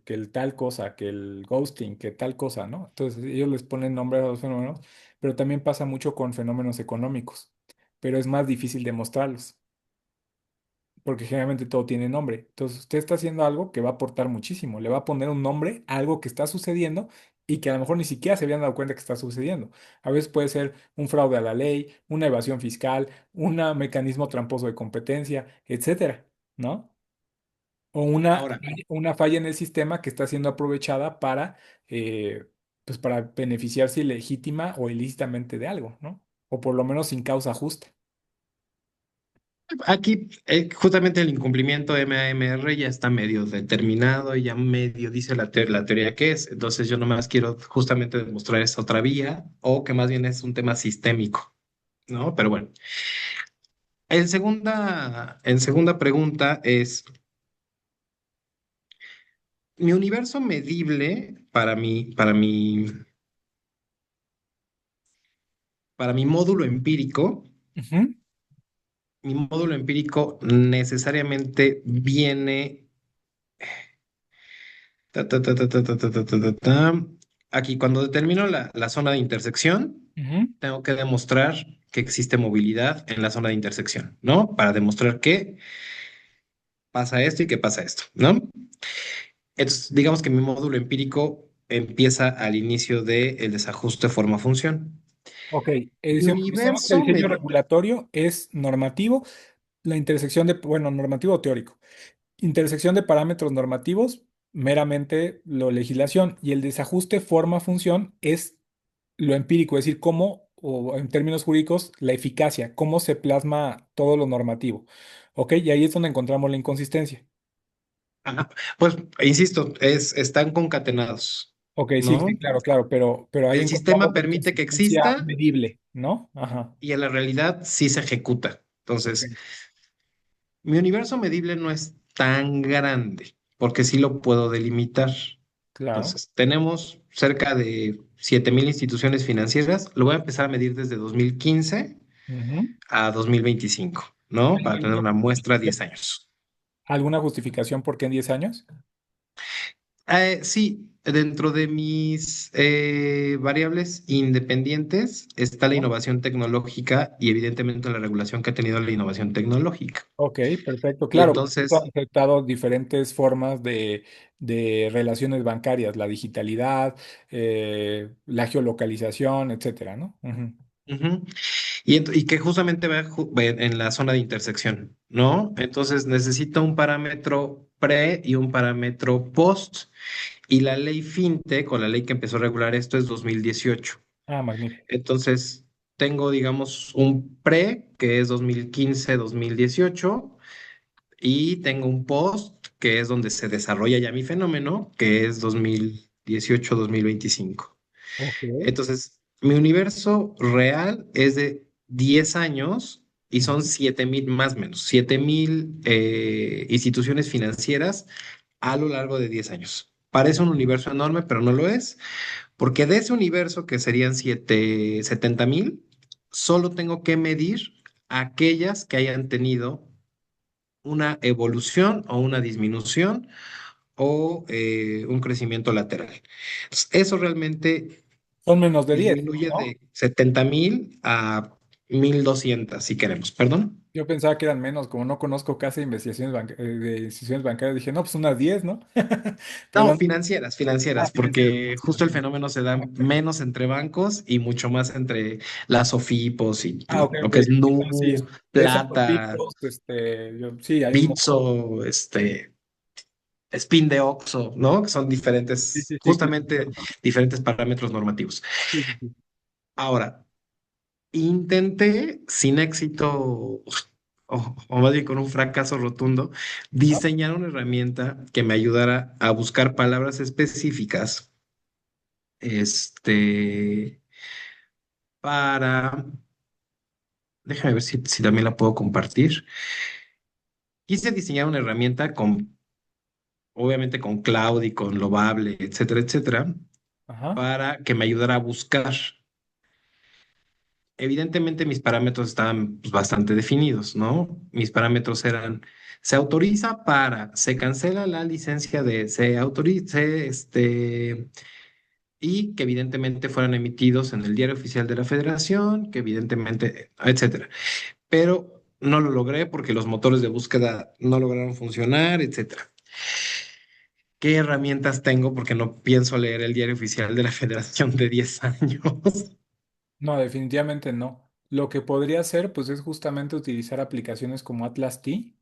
el tal cosa, que el ghosting, que tal cosa, ¿no? Entonces ellos les ponen nombre a los fenómenos, pero también pasa mucho con fenómenos económicos, pero es más difícil demostrarlos, porque generalmente todo tiene nombre. Entonces usted está haciendo algo que va a aportar muchísimo, le va a poner un nombre a algo que está sucediendo y que a lo mejor ni siquiera se habían dado cuenta que está sucediendo. A veces puede ser un fraude a la ley, una evasión fiscal, un mecanismo tramposo de competencia, etcétera, ¿no? O Ahora, una falla en el sistema que está siendo aprovechada eh, pues para beneficiarse ilegítima o ilícitamente de algo, ¿no? O por lo menos sin causa justa. aquí justamente el incumplimiento de MAMR ya está medio determinado y ya medio dice la teoría que es. Entonces yo nomás quiero justamente demostrar esa otra vía o que más bien es un tema sistémico, ¿no? Pero bueno, en segunda pregunta es, mi universo medible para mi módulo empírico, Ujú. mi módulo empírico necesariamente viene. Ta. Aquí, cuando determino la zona de intersección, Ujú. tengo que demostrar que existe movilidad en la zona de intersección, ¿no? Para demostrar que pasa esto y que pasa esto, ¿no? Entonces, digamos que mi módulo empírico empieza al inicio del desajuste forma-función. Ok, Mi decíamos que el universo diseño me... regulatorio es normativo, la intersección de, bueno, normativo o teórico. Intersección de parámetros normativos, meramente lo legislación, y el desajuste forma-función es lo empírico, es decir, cómo, o en términos jurídicos, la eficacia, cómo se plasma todo lo normativo. Ok, y ahí es donde encontramos la inconsistencia. Ajá. Pues, insisto, están concatenados, Ok, sí, ¿no? sí, claro, claro, pero ahí El encontramos sistema la permite que inconsistencia exista medible, ¿no? Ajá, y en la realidad sí se ejecuta. ok, Entonces, mi universo medible no es tan grande, porque sí lo puedo delimitar. claro. Entonces, tenemos cerca de 7,000 instituciones financieras. Lo voy a empezar a medir desde 2015 Ujú. a 2025, ¿no? ¿Hay Para tener alguna una muestra a justificación? 10 años. ¿Alguna justificación por qué en 10 años? Sí, dentro de mis variables independientes está la ¿No? innovación tecnológica y evidentemente la regulación que ha tenido la innovación tecnológica. Ok, perfecto. Y Claro, porque esto ha entonces, afectado diferentes formas de relaciones bancarias, la digitalidad, la geolocalización, etcétera, ¿no? Ujú. ujú. Y que justamente va en la zona de intersección, ¿no? Entonces necesita un parámetro pre y un parámetro post. Y la ley FinTech, o la ley que empezó a regular esto, es 2018. Ah, magnífico. Entonces, tengo, digamos, un pre, que es 2015-2018, y tengo un post, que es donde se desarrolla ya mi fenómeno, que es 2018-2025. Ok. Entonces, mi universo real es de 10 años y son Ujú. 7,000, más o menos, 7,000 instituciones financieras a lo largo de 10 años. Parece un universo enorme, pero no lo es, porque de ese universo, que serían 70,000, solo tengo que medir aquellas que hayan tenido una evolución o una disminución o un crecimiento lateral. Entonces, eso realmente Son menos de 10, disminuye ¿no? de 70,000 a 1,200, si queremos, perdón. Yo pensaba que eran menos, como no conozco casi de instituciones bancarias, dije, no, pues unas 10, ¿no? No, Pero, financieras, financieras, porque sí, justo el sí. fenómeno se da Ok. menos entre bancos y mucho más entre las SOFIPOS y Ah, ok, lo ok. que es Sí, no, sí. Nu, Esos Plata, topitos, sí, hay un montón. Bitso, Spin de Oxo, ¿no? Que son Sí, diferentes, sí, sí, claro. justamente diferentes parámetros normativos. Sí, sí, sí. Ahora, intenté sin éxito, o más bien con un fracaso rotundo, Ajá. diseñar una herramienta que me ayudara a buscar palabras específicas, este, para, déjame ver si también la puedo compartir. Quise diseñar una herramienta obviamente con Cloud y con Lovable, etcétera, etcétera, Ajá. para que me ayudara a buscar. Evidentemente mis parámetros estaban pues, bastante definidos, ¿no? Mis parámetros eran, se autoriza para, se cancela la licencia de, se autoriza, y que evidentemente fueran emitidos en el Diario Oficial de la Federación, que evidentemente, etcétera. Pero no lo logré porque los motores de búsqueda no lograron funcionar, etcétera. ¿Qué herramientas tengo? Porque no pienso leer el Diario Oficial de la Federación de 10 años. No, definitivamente no. Lo que podría hacer, pues, es justamente utilizar aplicaciones como Atlas T.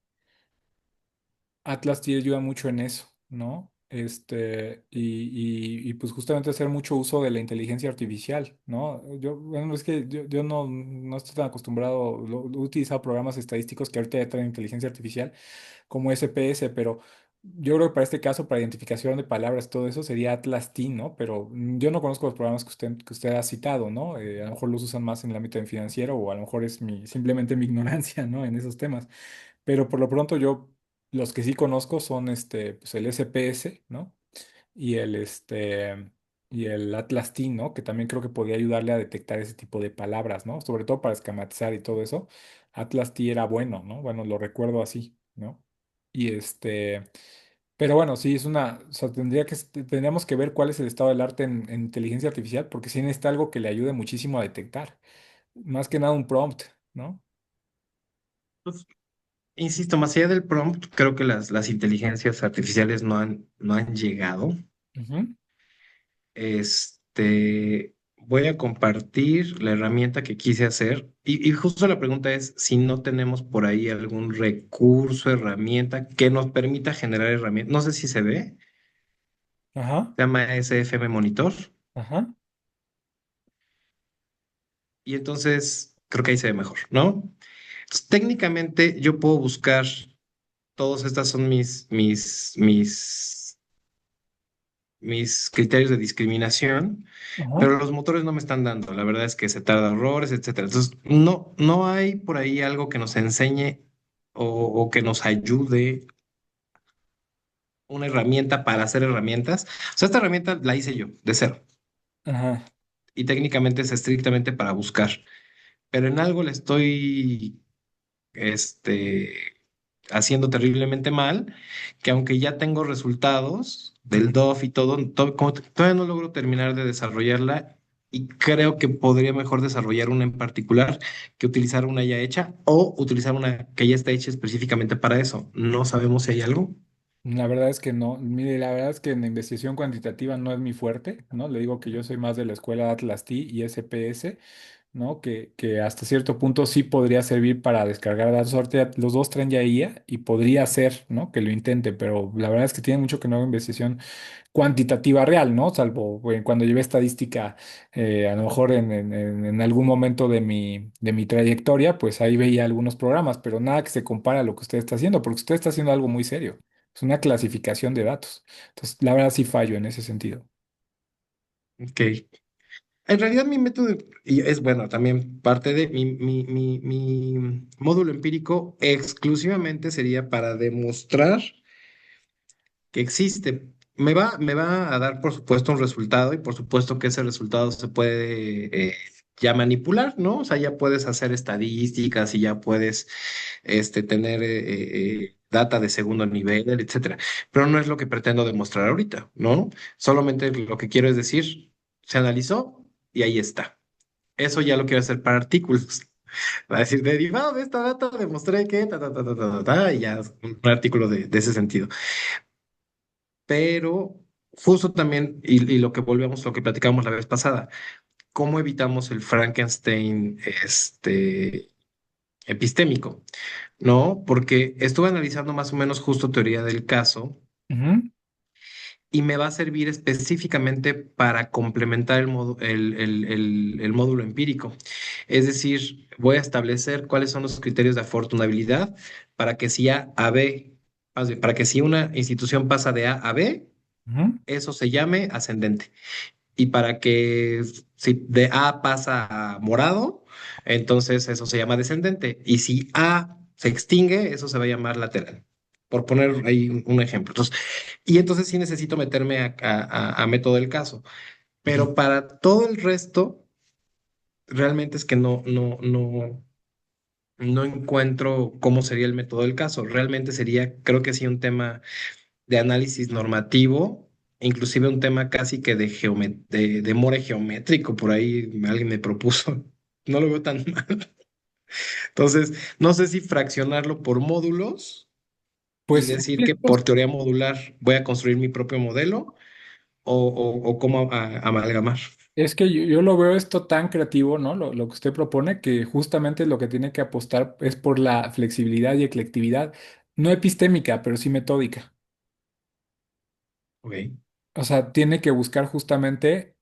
Atlas T ayuda mucho en eso, ¿no? Y, pues justamente hacer mucho uso de la inteligencia artificial, ¿no? Bueno, es que yo no estoy tan acostumbrado, he utilizado programas estadísticos que ahorita ya traen inteligencia artificial como SPS, pero yo creo que para este caso, para identificación de palabras, todo eso sería Atlas T, ¿no? Pero yo no conozco los programas que usted ha citado, ¿no? A lo mejor los usan más en el ámbito financiero o a lo mejor es simplemente mi ignorancia, ¿no? En esos temas. Pero por lo pronto los que sí conozco son pues el SPS, ¿no? y y el Atlas T, ¿no? Que también creo que podía ayudarle a detectar ese tipo de palabras, ¿no? Sobre todo para esquematizar y todo eso. Atlas T era bueno, ¿no? Bueno, lo recuerdo así, ¿no? Y pero bueno, sí, o sea, tendríamos que ver cuál es el estado del arte en inteligencia artificial, porque sí necesita algo que le ayude muchísimo a detectar. Más que nada un prompt, ¿no? Pues, insisto, más allá del prompt, creo que las inteligencias artificiales no han llegado. Ujú. Voy a compartir la herramienta que quise hacer y justo la pregunta es si no tenemos por ahí algún recurso, herramienta que nos permita generar herramientas. No sé si se ve, Ajá, se llama SFM Monitor ajá, y entonces creo que ahí se ve mejor, ¿no? Entonces, técnicamente yo puedo buscar, todos estas son mis criterios de discriminación, ajá. pero los motores no me están dando. La verdad es que se tarda horrores, etcétera. Entonces, no hay por ahí algo que nos enseñe o que nos ayude, una herramienta para hacer herramientas. O sea, esta herramienta la hice yo, de cero, Ajá. y técnicamente es estrictamente para buscar, pero en algo le estoy, este, haciendo terriblemente mal, que aunque ya tengo resultados del DOF y todo, como todavía no logro terminar de desarrollarla y creo que podría mejor desarrollar una en particular que utilizar una ya hecha o utilizar una que ya está hecha específicamente para eso. No sabemos si hay algo. La verdad es que no. Mire, la verdad es que en la investigación cuantitativa no es mi fuerte, ¿no? Le digo que yo soy más de la escuela Atlas T y SPS, ¿no? Que hasta cierto punto sí podría servir para descargar datos. Ahorita los dos traen ya IA y podría ser, ¿no? Que lo intente, pero la verdad es que tiene mucho que no hago investigación cuantitativa real, ¿no? Salvo cuando llevé estadística, a lo mejor en algún momento de mi trayectoria, pues ahí veía algunos programas, pero nada que se compara a lo que usted está haciendo, porque usted está haciendo algo muy serio. Es una clasificación de datos. Entonces, la verdad sí fallo en ese sentido. Ok. En realidad mi método, y es bueno, también parte de mi módulo empírico exclusivamente sería para demostrar que existe. Me va a dar, por supuesto, un resultado y por supuesto que ese resultado se puede ya manipular, ¿no? O sea, ya puedes hacer estadísticas y ya puedes tener data de segundo nivel, etcétera. Pero no es lo que pretendo demostrar ahorita, ¿no? Solamente lo que quiero es decir, se analizó y ahí está. Eso ya lo quiero hacer para artículos. Va a decir, derivado de esta data, demostré que, y ya un artículo de ese sentido. Pero justo también, y lo que volvemos, lo que platicábamos la vez pasada, ¿cómo evitamos el Frankenstein epistémico? ¿No? Porque estuve analizando más o menos justo teoría del caso Ujú, y me va a servir específicamente para complementar el módulo empírico. Es decir, voy a establecer cuáles son los criterios de afortunabilidad para que si A a B, más bien, para que si una institución pasa de A a B, ujú. eso se llame ascendente. Y para que si de A pasa a morado, entonces eso se llama descendente. Y si A se extingue, eso se va a llamar lateral. Por poner ahí un ejemplo. Entonces, y entonces sí necesito meterme a método del caso. Pero para todo el resto, realmente es que no encuentro cómo sería el método del caso. Realmente sería, creo que sí, un tema de análisis normativo, inclusive un tema casi que de more geométrico, por ahí alguien me propuso. No lo veo tan mal. Entonces, no sé si fraccionarlo por módulos y Pues decir que por teoría modular voy a construir mi propio modelo o cómo amalgamar. es que yo lo veo esto tan creativo, ¿no? Lo que usted propone, que justamente lo que tiene que apostar es por la flexibilidad y eclectividad, no epistémica, pero sí metódica. Ok. O sea, tiene que buscar justamente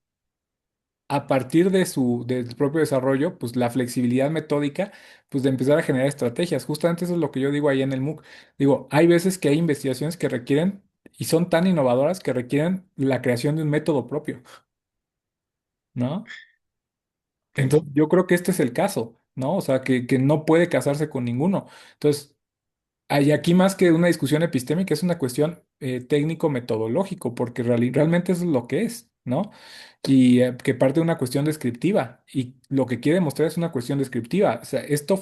a partir de del propio desarrollo, pues la flexibilidad metódica, pues de empezar a generar estrategias. Justamente eso es lo que yo digo ahí en el MOOC. Digo, hay veces que hay investigaciones que requieren y son tan innovadoras que requieren la creación de un método propio, ¿no? Ok. Entonces, yo creo que este es el caso, ¿no? O sea, que no puede casarse con ninguno. Entonces, hay aquí más que una discusión epistémica, es una cuestión técnico-metodológico, porque realmente eso es lo que es, ¿no? Y que parte de una cuestión descriptiva, y lo que quiere demostrar es una cuestión descriptiva. O sea, esto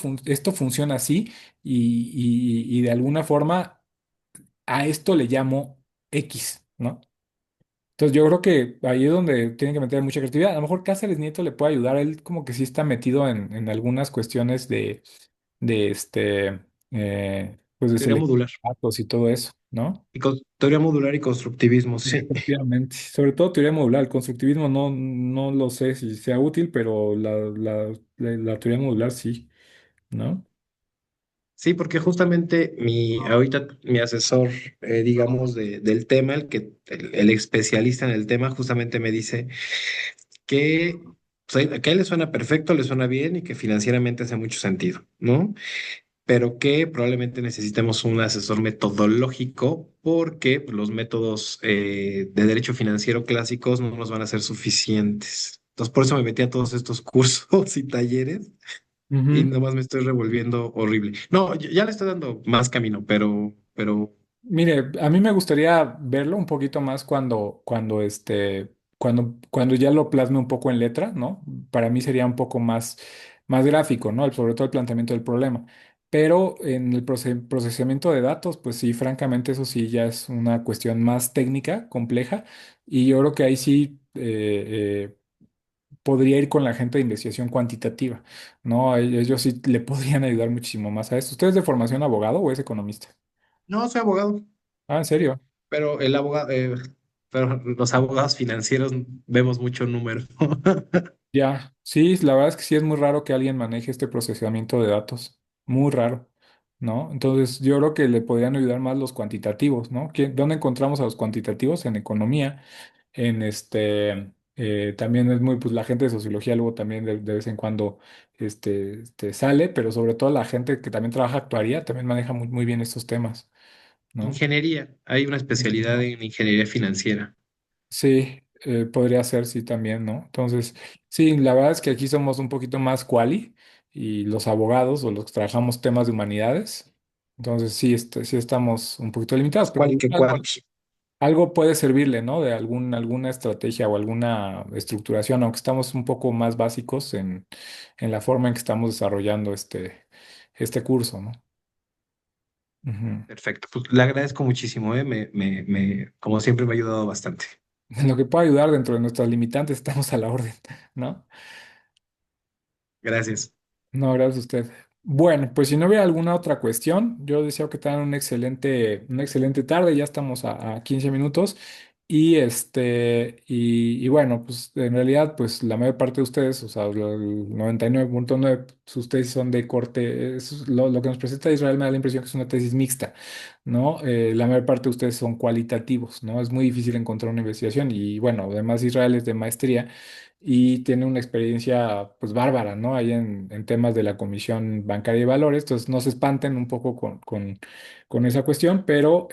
funciona así, y de alguna forma a esto le llamo X, ¿no? Entonces yo creo que ahí es donde tienen que meter mucha creatividad. A lo mejor Cáceres Nieto le puede ayudar, él como que sí está metido en algunas cuestiones de pues de Teoría selección modular. de datos y todo eso, ¿no? Teoría modular y constructivismo, sí. Efectivamente. Sobre todo teoría modular. El constructivismo no lo sé si sea útil, pero la teoría modular sí, ¿no? Sí, porque justamente ahorita mi asesor, digamos, del tema, el especialista en el tema, justamente me dice que, que a él le suena perfecto, le suena bien y que financieramente hace mucho sentido, ¿no? Pero que probablemente necesitemos un asesor metodológico porque pues, los métodos de derecho financiero clásicos no nos van a ser suficientes. Entonces, por eso me metí a todos estos cursos y talleres y Ujú. nomás me estoy revolviendo horrible. No, ya le estoy dando más camino, pero Mire, a mí me gustaría verlo un poquito más cuando ya lo plasme un poco en letra, ¿no? Para mí sería un poco más gráfico, ¿no? Sobre todo el planteamiento del problema. Pero en el procesamiento de datos, pues sí, francamente, eso sí ya es una cuestión más técnica, compleja, y yo creo que ahí sí podría ir con la gente de investigación cuantitativa, ¿no? Ellos sí le podrían ayudar muchísimo más a esto. ¿Usted es de formación abogado o es economista? no soy abogado, Ah, ¿en serio? pero pero los abogados financieros vemos mucho número. Ya, sí, la verdad es que sí es muy raro que alguien maneje este procesamiento de datos, muy raro, ¿no? Entonces yo creo que le podrían ayudar más los cuantitativos, ¿no? ¿Dónde encontramos a los cuantitativos? En economía, también es muy, pues la gente de sociología luego también de vez en cuando sale, pero sobre todo la gente que también trabaja actuaría también maneja muy bien estos temas, ¿no? Ingeniería, hay una especialidad en ingeniería financiera. Sí, podría ser, sí, también, ¿no? Entonces, sí, la verdad es que aquí somos un poquito más quali y los abogados o los que trabajamos temas de humanidades, entonces sí, sí estamos un poquito limitados, Más pero cual que cual. algo puede servirle, ¿no? De alguna estrategia o alguna estructuración, aunque estamos un poco más básicos en la forma en que estamos desarrollando este curso, ¿no? Ujú. Perfecto, pues le agradezco muchísimo, ¿eh? Como siempre me ha ayudado bastante. En lo que pueda ayudar dentro de nuestras limitantes, estamos a la orden, ¿no? Gracias. No, gracias a usted. Bueno, pues si no hubiera alguna otra cuestión, yo deseo que tengan una excelente tarde. Ya estamos a 15 minutos. Y bueno, pues en realidad, pues la mayor parte de ustedes, o sea, el 99.9, pues, ustedes son de corte. Lo que nos presenta Israel me da la impresión que es una tesis mixta, ¿no? La mayor parte de ustedes son cualitativos, ¿no? Es muy difícil encontrar una investigación. Y bueno, además Israel es de maestría y tiene una experiencia pues bárbara, ¿no? Ahí en temas de la Comisión Bancaria de Valores, entonces no se espanten un poco con esa cuestión, pero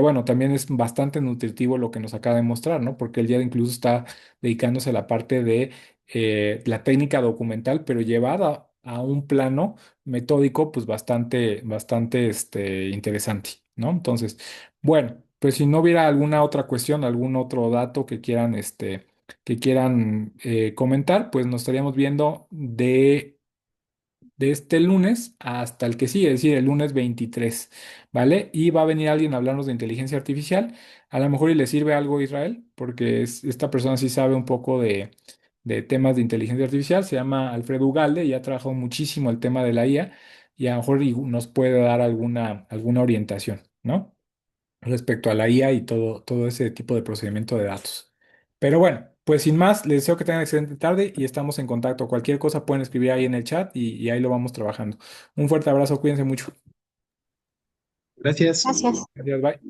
bueno, también es bastante nutritivo lo que nos acaba de mostrar, ¿no? Porque él ya incluso está dedicándose a la parte de la técnica documental, pero llevada a un plano metódico pues bastante interesante, ¿no? Entonces, bueno, pues si no hubiera alguna otra cuestión, algún otro dato que quieran comentar, pues nos estaríamos viendo de este lunes hasta el que sigue, es decir, el lunes 23, ¿vale? Y va a venir alguien a hablarnos de inteligencia artificial. A lo mejor y le sirve algo a Israel, porque esta persona sí sabe un poco de temas de inteligencia artificial. Se llama Alfredo Ugalde y ha trabajado muchísimo el tema de la IA y a lo mejor nos puede dar alguna orientación, ¿no? Respecto a la IA y todo ese tipo de procedimiento de datos. Pero bueno, pues sin más, les deseo que tengan excelente tarde y estamos en contacto. Cualquier cosa pueden escribir ahí en el chat y ahí lo vamos trabajando. Un fuerte abrazo, cuídense mucho. Gracias. Gracias. Gracias, bye.